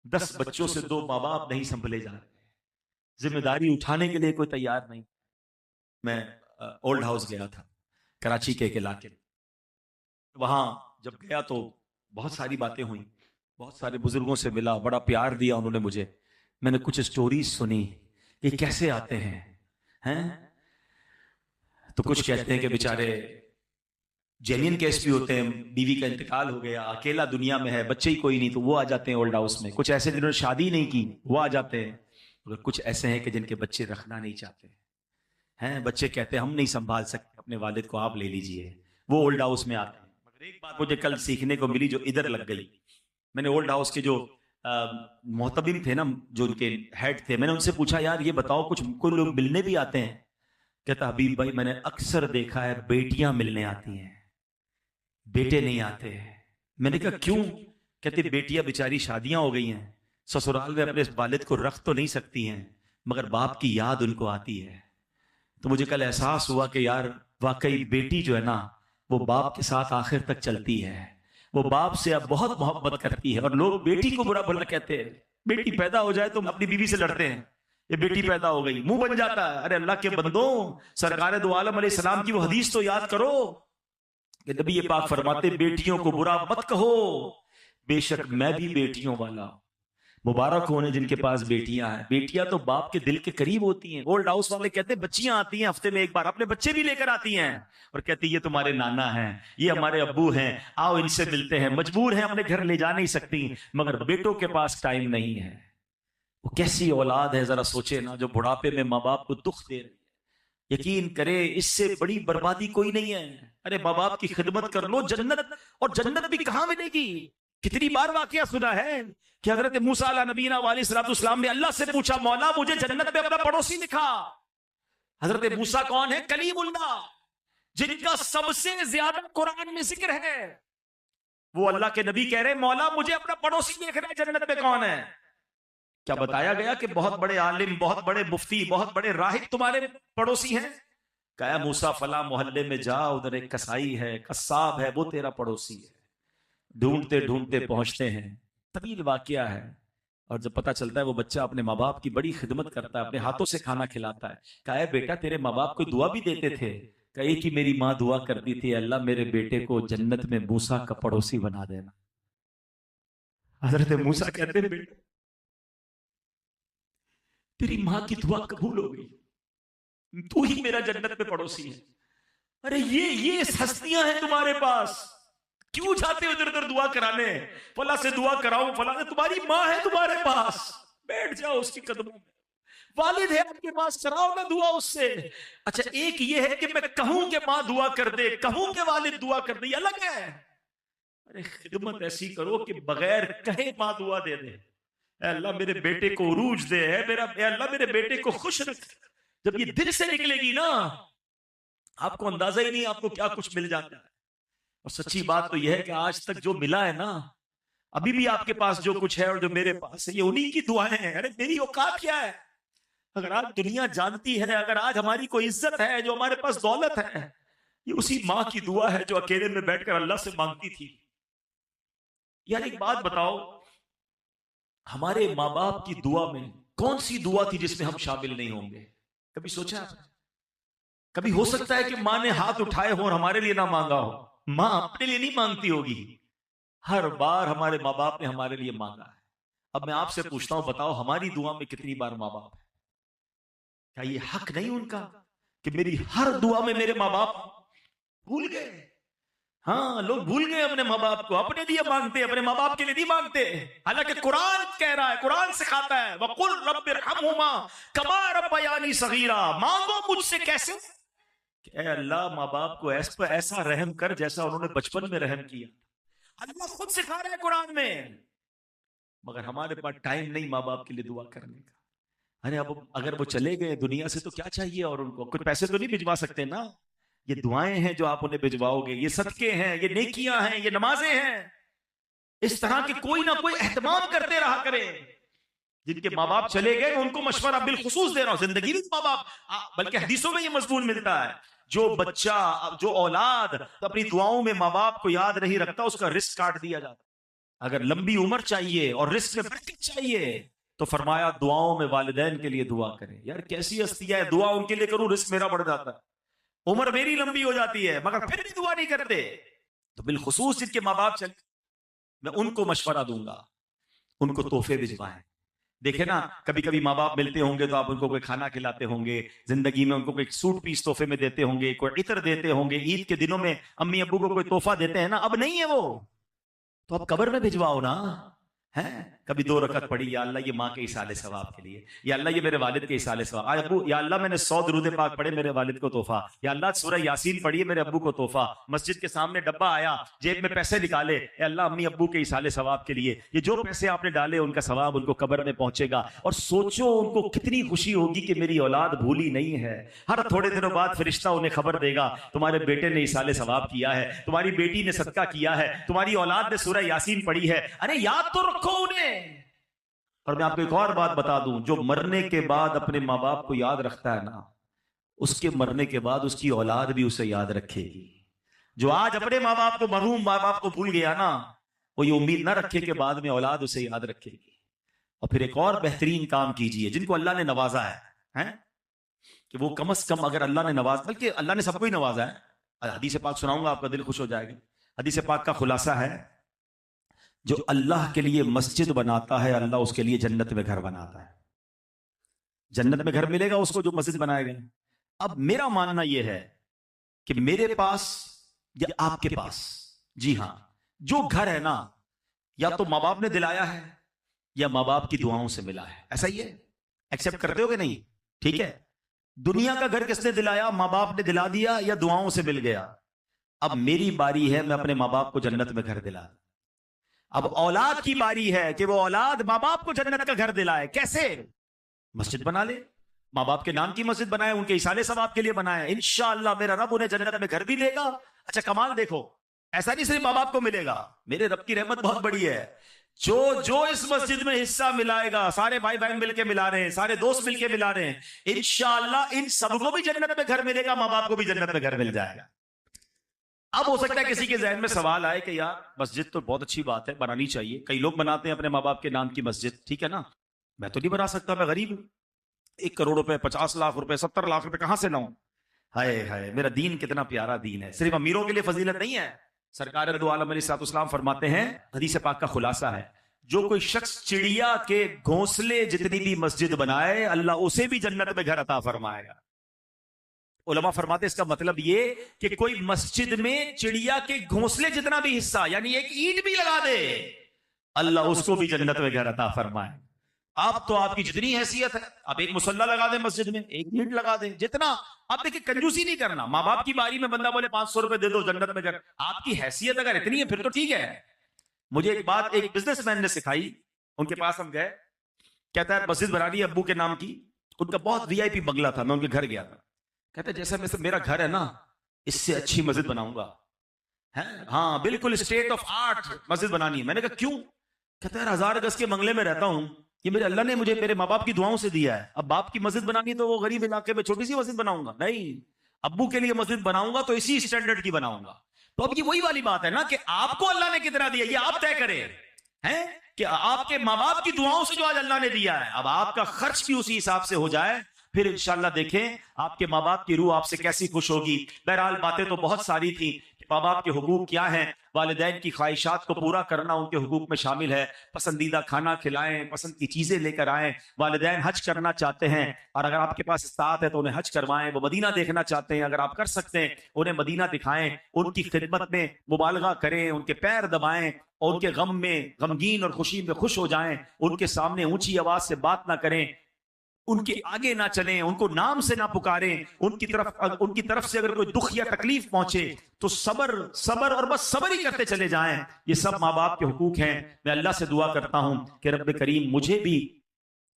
10 بچوں سے 2 ماں باپ نہیں سنبھلے جا رہے، ذمہ داری اٹھانے کے لیے کوئی تیار نہیں۔ میں اولڈ ہاؤس گیا تھا کراچی کے ایک علاقے میں، وہاں جب گیا تو بہت ساری باتیں ہوئیں، بہت سارے بزرگوں سے ملا، بڑا پیار دیا انہوں نے مجھے، میں نے کچھ سٹوریز سنی کہ کیسے آتے ہیں، تو کچھ کہتے ہیں کہ بیچارے جینین کیس بھی ہوتے ہیں، بیوی کا انتقال ہو گیا، اکیلا دنیا میں ہے، بچے ہی کوئی نہیں، تو وہ آ جاتے ہیں اولڈ ہاؤس میں، کچھ ایسے جنہوں نے شادی نہیں کی وہ آ جاتے ہیں، اور کچھ ایسے ہیں کہ جن کے بچے رکھنا نہیں چاہتے ہیں، بچے کہتے ہیں ہم نہیں سنبھال سکتے اپنے والد کو، آپ لے لیجئے، وہ اولڈ ہاؤس میں آتے ہیں۔ مگر ایک بات مجھے کل سیکھنے کو ملی جو ادھر لگ گئی، میں نے اولڈ ہاؤس کے جو محتمم تھے نا، جو ان کے ہیڈ تھے، میں نے ان سے پوچھا یار یہ بتاؤ کچھ کوئی لوگ ملنے بھی آتے ہیں؟ کہتا حبیب بھائی میں نے اکثر دیکھا ہے بیٹیاں ملنے آتی ہیں، بیٹے نہیں آتے ہیں۔ میں نے کہا کیوں؟ کہتے بیٹیاں بیچاری شادیاں ہو گئی ہیں، سسرال میں اپنے والد کو رکھ تو نہیں سکتی ہیں، مگر باپ کی یاد ان کو آتی ہے۔ تو مجھے کل احساس ہوا کہ یار واقعی بیٹی جو ہے نا وہ باپ کے ساتھ آخر تک چلتی ہے، وہ باپ سے اب بہت محبت کرتی ہے، اور لوگ بیٹی کو برا بھلا کہتے ہیں، بیٹی پیدا ہو جائے تو اپنی بیوی سے لڑتے ہیں، یہ بیٹی پیدا ہو گئی، منہ بن جاتا ہے۔ ارے اللہ کے بندوں، سرکار دو عالم علیہ السلام کی وہ حدیث تو یاد کرو کہ نبی پاک فرماتے بیٹیوں کو برا مت کہو، بے شک میں بھی بیٹیوں والا ہوں۔ مبارک ہونے جن کے پاس بیٹیاں ہیں، بیٹیاں تو باپ کے دل کے قریب ہوتی ہیں۔ اولڈ ہاؤس والے کہتے ہیں بچیاں آتی ہیں ہفتے میں ایک بار، اپنے بچے بھی لے کر آتی ہیں اور کہتی یہ تمہارے نانا ہیں، یہ ہمارے ابو ہیں، آؤ ان سے ملتے ہیں، مجبور ہیں اپنے گھر لے جا نہیں سکتی، مگر بیٹوں کے پاس ٹائم نہیں ہے۔ وہ کیسی اولاد ہے ذرا سوچے نا، جو بڑھاپے میں ماں باپ کو دکھ دے رہی ہے۔ یقین کرے اس سے بڑی بربادی کوئی نہیں ہے۔ ارے ماں باپ کی خدمت کر لو، جنت، اور جنت بھی کہاں ملے گی؟ کتنی بار واقعہ سنا ہے کہ حضرت موسیٰ علیہ نبینا علیہ السلام نے اللہ سے پوچھا مولا مجھے جنت میں اپنا پڑوسی دکھا۔ حضرت موسیٰ کون ہے؟ کلیم اللہ، جن کا سب سے زیادہ قرآن میں ذکر ہے، وہ اللہ کے نبی کہہ رہے مولا مجھے اپنا پڑوسی دیکھنا ہے، جنت میں کون ہے؟ کیا بتایا گیا کہ بہت بڑے عالم، بہت بڑے مفتی، بہت بڑے راہب تمہارے پڑوسی ہیں؟ کہا موسیٰ فلاں محلے میں جا، ادھر ایک کسائی ہے، قصاب ہے، وہ تیرا پڑوسی ہے۔ ڈھونڈتے ڈھونڈتے پہنچتے ہیں، طویل واقعہ ہے، اور جب پتہ چلتا ہے وہ بچہ اپنے ماں باپ کی بڑی خدمت کرتا ہے، اپنے ہاتھوں سے کھانا کھلاتا ہے۔ کہا ہے بیٹا تیرے ماں باپ کو دعا بھی دیتے تھے؟ کہا کہ میری ماں دعا کرتی تھی اللہ میرے بیٹے کو جنت میں موسیٰ کا پڑوسی بنا دینا۔ حضرت موسیٰ کہتے ہیں بیٹا تیری ماں کی دعا قبول ہو گئی، تو ہی میرا جنت میں پڑوسی ہے۔ ارے یہ ہستیاں ہیں تمہارے پاس، کیوں جاتے ہو ادھر ادھر دعا کرانے؟ فلاں سے دعا کراؤ، فلاں سے، تمہاری ماں ہے تمہارے پاس، بیٹھ جاؤ اس کی قدموں میں۔ والد ہے آپ کے پاس، کراؤ نا دعا اس سے۔ اچھا ایک یہ ہے کہ میں کہوں کہ ماں دعا کر دے، کہوں کہ والد دعا کر دے، یہ الگ ہے۔ ارے خدمت ایسی کرو کہ بغیر کہے ماں دعا دے دے، اے اللہ میرے بیٹے کو عروج دے، اے اللہ میرے بیٹے کو خوش رکھ۔ جب یہ دل سے نکلے گی نا، آپ کو اندازہ ہی نہیں آپ کو کیا کچھ مل جاتا ہے۔ اور سچی بات تو یہ ہے کہ آج تک جو ملا ہے نا، ابھی بھی آپ کے پاس جو کچھ ہے اور جو میرے پاس ہے یہ انہی کی دعائیں ہیں. ارے میری اوقات کیا ہے؟ اگر آج دنیا جانتی ہے، اگر آج ہماری کوئی عزت ہے، جو ہمارے پاس دولت ہے، یہ اسی ماں کی دعا ہے جو اکیلے میں بیٹھ کر اللہ سے مانگتی تھی. یار ایک بات بتاؤ، ہمارے ماں باپ کی دعا میں کون سی دعا تھی جس میں ہم شامل نہیں ہوں گے؟ کبھی سوچا؟ کبھی ہو سکتا ہے کہ ماں نے ہاتھ اٹھائے ہو اور ہمارے لیے نہ مانگا ہو. ماں اپنے لیے نہیں مانگتی ہوگی، ہر بار ہمارے ماں باپ نے ہمارے لیے مانگا ہے. اب میں آپ سے پوچھتا ہوں، بتاؤ ہماری دعا میں کتنی بار ماں باپ ہے؟ کیا یہ حق نہیں ان کا کہ میری ہر دعا میں میرے ماں باپ بھول گئے؟ ہاں، لوگ بھول گئے اپنے ماں باپ کو، اپنے لیے مانگتے، اپنے ماں باپ کے لیے نہیں مانگتے. حالانکہ قرآن کہہ رہا ہے، قرآن سکھاتا ہے وَقُلْ رَبِّ ارْحَمْهُمَا كَمَا رَبَّيَانِي صَغِيرًا. مانگو مجھ سے کیسے کہ اے اللہ ماں باپ کو ایسا رحم کر جیسا انہوں نے بچپن میں رحم کیا. اللہ خود سکھا رہا ہے قرآن میں. مگر ہمارے پاس ٹائم نہیں ماں باپ کے لیے دعا کرنے کا. ارے اب اگر وہ چلے گئے دنیا سے تو کیا چاہیے، اور ان کو کچھ پیسے تو نہیں بھجوا سکتے نا. یہ دعائیں ہیں جو آپ انہیں بھجواؤ گے، یہ صدقے ہیں، یہ نیکیاں ہیں، یہ نمازیں ہیں. اس طرح کے کوئی نہ کوئی اہتمام کرتے رہا کرے. جن کے ماں باپ چلے گئے ان کو مشورہ بالخصوص دے رہا ہوں، زندگی میں ماں باپ، بلکہ حدیثوں میں یہ مضمون ملتا ہے، جو بچہ، جو اولاد اپنی دعاؤں میں ماں باپ کو یاد نہیں رکھتا اس کا رزق کاٹ دیا جاتا. اگر لمبی عمر چاہیے اور رزق میں برکت چاہیے تو فرمایا دعاؤں میں والدین کے لیے دعا کریں. یار کیسی ہستیاں ہے، دعا ان کے لیے کروں رزق میرا بڑھ جاتا ہے، عمر میری لمبی ہو جاتی ہے مگر پھر بھی دعا نہیں کرتے. تو بالخصوص جن کے ماں باپ چلے میں ان کو مشورہ دوں گا، ان کو تحفے بھجوائیں. دیکھیں نا، کبھی کبھی ماں باپ ملتے ہوں گے تو آپ ان کو کوئی کھانا کھلاتے ہوں گے، زندگی میں ان کو کوئی سوٹ پیس تحفے میں دیتے ہوں گے، کوئی عطر دیتے ہوں گے، عید کے دنوں میں امی ابو کو کوئی تحفہ دیتے ہیں نا. اب نہیں ہے وہ تو اب قبر میں بھجواؤ نا. ہیں کبھی 2 رکعت پڑھی، یا اللہ یہ ماں کے ایصال ثواب کے لیے، یا اللہ یہ میرے والد کے ایصال ثواب. آج ابو یا اللہ میں نے 100 درود پاک پڑھے میرے والد کو تحفہ، یا اللہ سورہ یاسین پڑھی ہے میرے ابو کو تحفہ. مسجد کے سامنے ڈبہ آیا، جیب میں پیسے نکالے، اے اللہ امی ابو کے ایصال ثواب کے لیے. یہ جو پیسے آپ نے ڈالے ان کا ثواب ان کو قبر میں پہنچے گا. اور سوچو ان کو کتنی خوشی ہوگی کہ میری اولاد بھولی نہیں ہے. ہر تھوڑے دنوں بعد فرشتہ انہیں خبر دے گا تمہارے بیٹے نے ایصال ثواب کیا ہے، تمہاری بیٹی نے صدقہ کیا ہے، تمہاری اولاد نے سورہ یاسین پڑھی ہے. ارے یاد تو رکھو انہیں. اور میں آپ کو ایک اور بات بتا دوں، جو مرنے کے بعد اپنے ماں باپ کو یاد رکھتا ہے نا، اس کے مرنے کے بعد اس کی اولاد بھی اسے یاد رکھے گی. جو آج اپنے ماں باپ کو، مرحوم ماں باپ کو بھول گیا نا، وہ یہ امید نہ رکھے کہ بعد میں اولاد اسے یاد رکھے گی. اور پھر ایک اور بہترین کام کیجئے، جن کو اللہ نے نوازا ہے کہ وہ کم از کم، اگر اللہ نے نوازا، بلکہ اللہ نے سب کو ہی نوازا ہے. حدیث پاک سناؤں گا، آپ کا دل خوش ہو جائے گا. حدیث پاک کا خلاصہ ہے، جو اللہ کے لیے مسجد بناتا ہے اللہ اس کے لیے جنت میں گھر بناتا ہے. جنت میں گھر ملے گا اس کو جو مسجد بنائے گا. اب میرا ماننا یہ ہے کہ میرے پاس یا آپ کے پاس، جی ہاں، جو گھر ہے نا، یا تو ماں باپ نے دلایا ہے یا ماں باپ کی دعاؤں سے ملا ہے. ایسا ہی ہے، ایکسپٹ کرتے ہو کہ نہیں؟ ٹھیک ہے. دنیا کا گھر کس نے دلایا؟ ماں باپ نے دلا دیا یا دعاؤں سے مل گیا. اب میری باری ہے میں اپنے ماں باپ کو جنت میں گھر دلا. اب اولاد کی باری ہے کہ وہ اولاد ماں باپ کو جنت کا گھر دلائے. کیسے؟ مسجد بنا لے، ماں باپ کے نام کی مسجد بنائے، ان کے ایصال ثواب کے لیے بنائے. انشاءاللہ میرا رب انہیں جنت میں گھر بھی دے گا. اچھا کمال دیکھو، ایسا نہیں صرف ماں باپ کو ملے گا، میرے رب کی رحمت بہت بڑی ہے. جو اس مسجد میں حصہ ملائے گا، سارے بھائی بہن مل کے ملا رہے ہیں، سارے دوست مل کے ملا رہے ہیں، انشاءاللہ ان سب کو بھی جنت میں گھر ملے گا، ماں باپ کو بھی جنت میں گھر مل جائے گا. اب ہو سکتا ہے کسی کے ذہن میں سوال آئے کہ یار مسجد تو بہت اچھی بات ہے، بنانی چاہیے، کئی لوگ بناتے ہیں اپنے ماں باپ کے نام کی مسجد، ٹھیک ہے نا، میں تو نہیں بنا سکتا، میں غریب ہوں، 1 کروڑ روپے، 50 لاکھ روپے، 70 لاکھ روپے کہاں سے لاؤں؟ ہائے ہائے، میرا دین کتنا پیارا دین ہے. صرف امیروں کے لیے فضیلت نہیں ہے. سرکار دو عالم علیہ الصلوۃ والسلام فرماتے ہیں، حدیث پاک کا خلاصہ ہے، جو کوئی شخص چڑیا کے گھونسلے جتنی بھی مسجد بنائے اللہ اسے بھی جنت میں گھر عطا فرمائے گا. علماء فرماتے ہیں اس کا مطلب یہ کہ کوئی مسجد میں چڑیا کے گھونسلے جتنا بھی حصہ، یعنی ایک اینٹ بھی لگا دے، اللہ اس کو بھی جنت میں گھر عطا فرمائے. آپ تو آپ کی جتنی حیثیت ہے، آپ ایک مصلی لگا دیں مسجد میں، ایک اینٹ لگا دیں، جتنا آپ دیکھیں، کنجوسی نہیں کرنا. ماں باپ کی باری میں بندہ بولے 500 روپے دے دو جنت میں گھر، آپ کی حیثیت اگر اتنی ہے پھر تو ٹھیک ہے. مجھے ایک بات ایک بزنس مین نے سکھائی، ان کے پاس ہم گئے، کہتا ہے مسجد بنانی ہے ابو کے نام کی، ان کا بہت وی آئی پی بنگلہ تھا، میں ان کے گھر گیا تھا. کہتے جیسا میرا گھر ہے نا، اس سے اچھی مسجد بناؤں گا. ہاں بالکل اسٹیٹ آف آرٹ مسجد بنانی ہے. میں نے کہا کیوں؟ کہتا ہے 1000 گز کے بنگلے میں رہتا ہوں، یہ میرے اللہ نے مجھے میرے ماں باپ کی دعاؤں سے دیا ہے، اب باپ کی مسجد بنانی تو وہ غریب علاقے میں چھوٹی سی مسجد بناؤں گا؟ نہیں، ابو کے لیے مسجد بناؤں گا تو اسی اسٹینڈرڈ کی بناؤں گا۔ تو اب یہ وہی والی بات ہے نا کہ آپ کو اللہ نے کتنا دیا یہ آپ طے کریں، ہیں کہ آپ کے ماں باپ کی دعاؤں سے جو آج اللہ نے دیا ہے، اب آپ کا خرچ بھی اسی حساب سے ہو جائے، پھر انشاءاللہ دیکھیں آپ کے ماں باپ کی روح آپ سے کیسی خوش ہوگی۔ بہرحال باتیں تو بہت ساری تھی، ماں باپ کے حقوق کیا ہیں، والدین کی خواہشات کو پورا کرنا ان کے حقوق میں شامل ہے، پسندیدہ کھانا کھلائیں، پسند کی چیزیں لے کر آئیں، والدین حج کرنا چاہتے ہیں اور اگر آپ کے پاس استطاعت ہے تو انہیں حج کروائیں، وہ مدینہ دیکھنا چاہتے ہیں اگر آپ کر سکتے ہیں انہیں مدینہ دکھائیں، ان کی خدمت میں مبالغہ کریں، ان کے پیر دبائیں اور ان کے غم میں غمگین اور خوشی میں خوش ہو جائیں، ان کے سامنے اونچی آواز سے بات نہ کریں، ان کے آگے نہ چلیں، ان کو نام سے نہ پکاریں، ان کی طرف سے اگر کوئی دکھ یا تکلیف پہنچے تو صبر اور بس صبر ہی کرتے چلے جائیں۔ یہ سب ماں باپ کے حقوق ہیں۔ میں اللہ سے دعا کرتا ہوں کہ رب کریم مجھے بھی،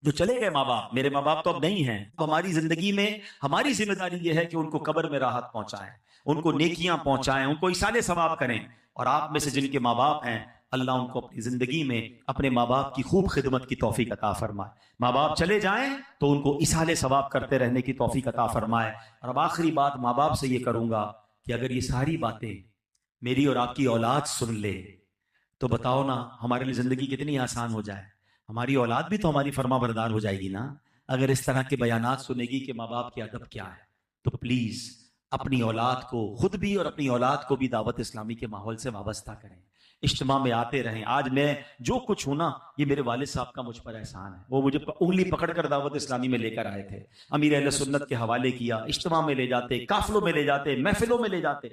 جو چلے گئے ماں باپ، میرے ماں باپ تو اب نہیں ہیں، ہماری زندگی میں ہماری ذمہ داری یہ ہے کہ ان کو قبر میں راحت پہنچائیں، ان کو نیکیاں پہنچائیں، ان کو ایصال ثواب کریں، اور آپ میں سے جن کے ماں باپ ہیں اللہ ان کو اپنی زندگی میں اپنے ماں باپ کی خوب خدمت کی توفیق عطا فرمائے۔ ماں باپ چلے جائیں تو ان کو ایصال ثواب کرتے رہنے کی توفیق عطا فرمائے۔ اور اب آخری بات ماں باپ سے یہ کروں گا کہ اگر یہ ساری باتیں میری اور آپ کی اولاد سن لے تو بتاؤ نا ہمارے لیے زندگی کتنی آسان ہو جائے، ہماری اولاد بھی تو ہماری فرما بردار ہو جائے گی نا، اگر اس طرح کے بیانات سنے گی کہ ماں باپ کے ادب کیا ہے۔ تو پلیز اپنی اولاد کو، خود بھی اور اپنی اولاد کو بھی دعوت اسلامی کے ماحول سے وابستہ کریں، اجتماع میں آتے رہیں۔ آج میں جو کچھ ہوں نا یہ میرے والد صاحب کا مجھ پر احسان ہے، وہ مجھے انگلی پکڑ کر دعوت اسلامی میں لے کر آئے تھے، امیر اہل سنت کے حوالے کیا، اجتماع میں لے جاتے، قافلوں میں لے جاتے، محفلوں میں لے جاتے۔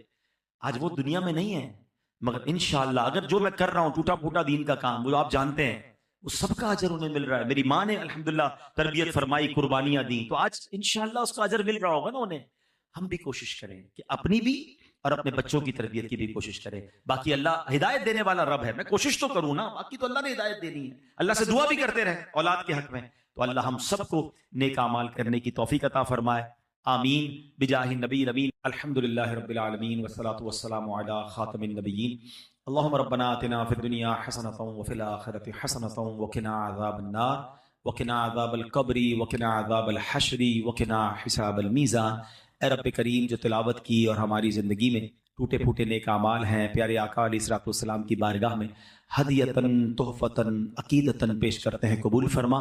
آج وہ دنیا میں نہیں ہے، مگر انشاءاللہ اگر جو میں کر رہا ہوں ٹوٹا پھوٹا دین کا کام، وہ آپ جانتے ہیں، وہ سب کا اجر انہیں مل رہا ہے۔ میری ماں نے الحمدللہ تربیت فرمائی، قربانیاں دیں، تو آج انشاءاللہ اس کا اجر مل رہا ہوگا نا انہیں۔ ہم بھی کوشش کریں کہ اپنی بھی اور اپنے بچوں کی تربیت کی بھی کوشش کریں۔ باقی اللہ ہدایت دینے والا رب ہے، میں کوشش تو کروں نا، باقی تو اللہ نے ہدایت دینی ہے۔ اللہ سے دعا بھی کرتے رہے اولاد کے حق میں، تو اللہ ہم سب کو نیک اعمال کرنے کی توفیق عطا فرمائے، آمین بجاہ النبی الامین۔ الحمدللہ رب العالمین والصلاة والسلام علی خاتم النبیین۔ اللہم ربنا آتنا فی الدنیا حسنۃ وفی الآخرۃ حسنۃ وقنا عذاب النار وقنا عذاب القبر وقنا عذاب الحشر وقنا حساب المیزان۔ اے رب کریم جو تلاوت کی اور ہماری زندگی میں ٹوٹے پھوٹے نیک اعمال ہیں پیارے آقا علیہ الصلوۃ والسلام کی بارگاہ میں ہدیتاً تحفتاً عقیدتاً پیش کرتے ہیں، قبول فرما۔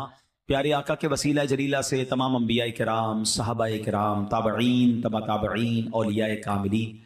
پیارے آقا کے وسیلہ جلیلہ سے تمام انبیاء کرام، صحابہ کرام، تابعین، تبع تابعین، اولیاء کاملین،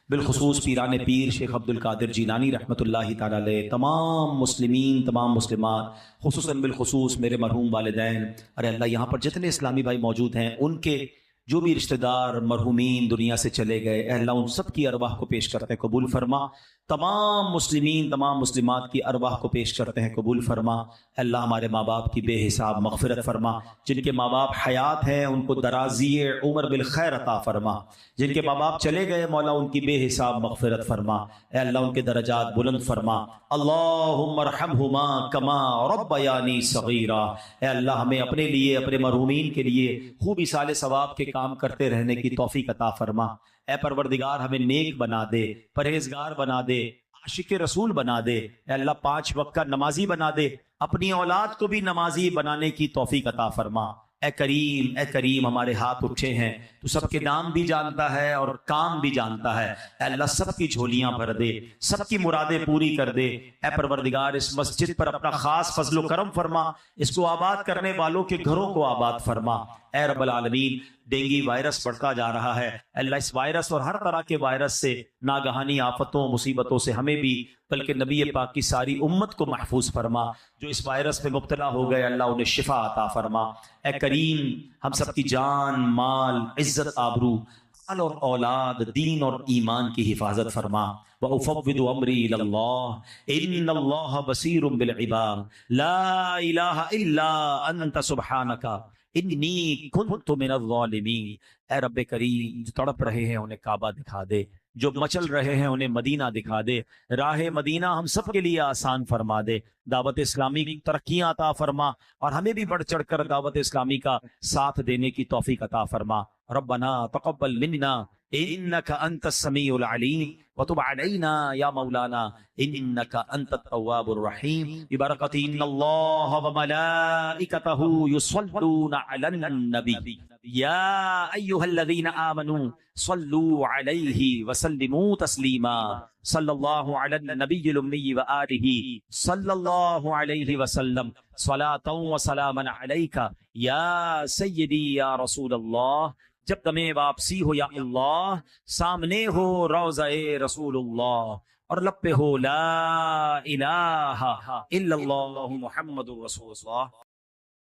بالخصوص پیران پیر شیخ عبد القادر جیلانی رحمۃ اللہ تعالی علیہ، تمام مسلمین، تمام مسلمات، خصوصاً بالخصوص میرے مرحوم والدین، ارے اللہ یہاں پر جتنے اسلامی بھائی موجود ہیں ان کے جو بھی رشتہ دار مرحومین دنیا سے چلے گئے، اے اللہ ان سب کی ارواح کو پیش کرتے ہیں، قبول فرما۔ تمام مسلمین، تمام مسلمات کی ارواح کو پیش کرتے ہیں، قبول فرما۔ اے اللہ ہمارے ماں باپ کی بے حساب مغفرت فرما، جن کے ماں باپ حیات ہیں ان کو درازی عمر بالخیر عطا فرما، جن کے ماں باپ چلے گئے مولا ان کی بے حساب مغفرت فرما، اے اللہ ان کے درجات بلند فرما۔ اللہم ارحمہما کما ربیانی صغیرا، اے اللہ ہمیں اپنے لیے، اپنے مرحومین کے لیے خوب ایصال ثواب کے کام کرتے رہنے کی توفیق عطا فرما۔ اے پروردگار ہمیں نیک بنا دے، پرہیزگار بنا دے، عاشق رسول بنا دے، اے اللہ 5 وقت کا نمازی بنا دے، اپنی اولاد کو بھی نمازی بنانے کی توفیق عطا فرما۔ اے کریم، اے کریم، ہمارے ہاتھ اٹھے ہیں، تو سب کے نام بھی جانتا ہے اور کام بھی جانتا ہے، اے اللہ سب کی جھولیاں بھر دے، سب کی مرادیں پوری کر دے۔ اے پروردگار اس مسجد پر اپنا خاص فضل و کرم فرما، اس کو آباد کرنے والوں کے گھروں کو آباد فرما۔ اے رب العالمین، ڈینگی وائرس بڑھتا جا رہا ہے، اللہ اس وائرس اور ہر طرح کے وائرس سے، ناگہانی آفتوں مصیبتوں سے ہمیں بھی بلکہ نبی پاک کی ساری امت کو محفوظ فرما۔ جو اس وائرس میں مبتلا ہو گئے اللہ انہیں شفا عطا فرما۔ اے کریم ہم سب کی جان، مال، عزت، آبرو، مال اور اولاد، دین اور ایمان کی حفاظت فرما۔ وَأُفَوِّضُ أَمْرِي إِلَى اللَّهِ إِنَّ اللَّهَ بَصِيرٌ بِالْعِبَادِ لَا إِلَٰهَ إِلَّا أَنْتَ سُبْحَانَكَ انی کنت من الظالمین۔ اے رب کریم جو تڑپ رہے ہیں انہیں کعبہ دکھا دے، جو مچل رہے ہیں انہیں مدینہ دکھا دے، راہ مدینہ ہم سب کے لیے آسان فرما دے، دعوت اسلامی کی ترقیاں عطا فرما، اور ہمیں بھی بڑھ چڑھ کر دعوت اسلامی کا ساتھ دینے کی توفیق عطا فرما۔ ربنا تقبل منا انك انت السميع العليم وتب علينا يا مولانا انك انت التواب الرحيم ببركة ان الله وملائكته يصلون على النبي يا ايها الذين امنوا صلوا عليه وسلموا تسليما صلى الله على النبي الامي واله صلى الله عليه وسلم صلاة وسلاما عليك یا سیدی یا رسول اللہ. جب تمہیں واپسی ہو یا اللہ، سامنے ہو روضہ رسول اللہ اور لب پہ ہو لا الہ الا اللہ محمد رسول اللہ.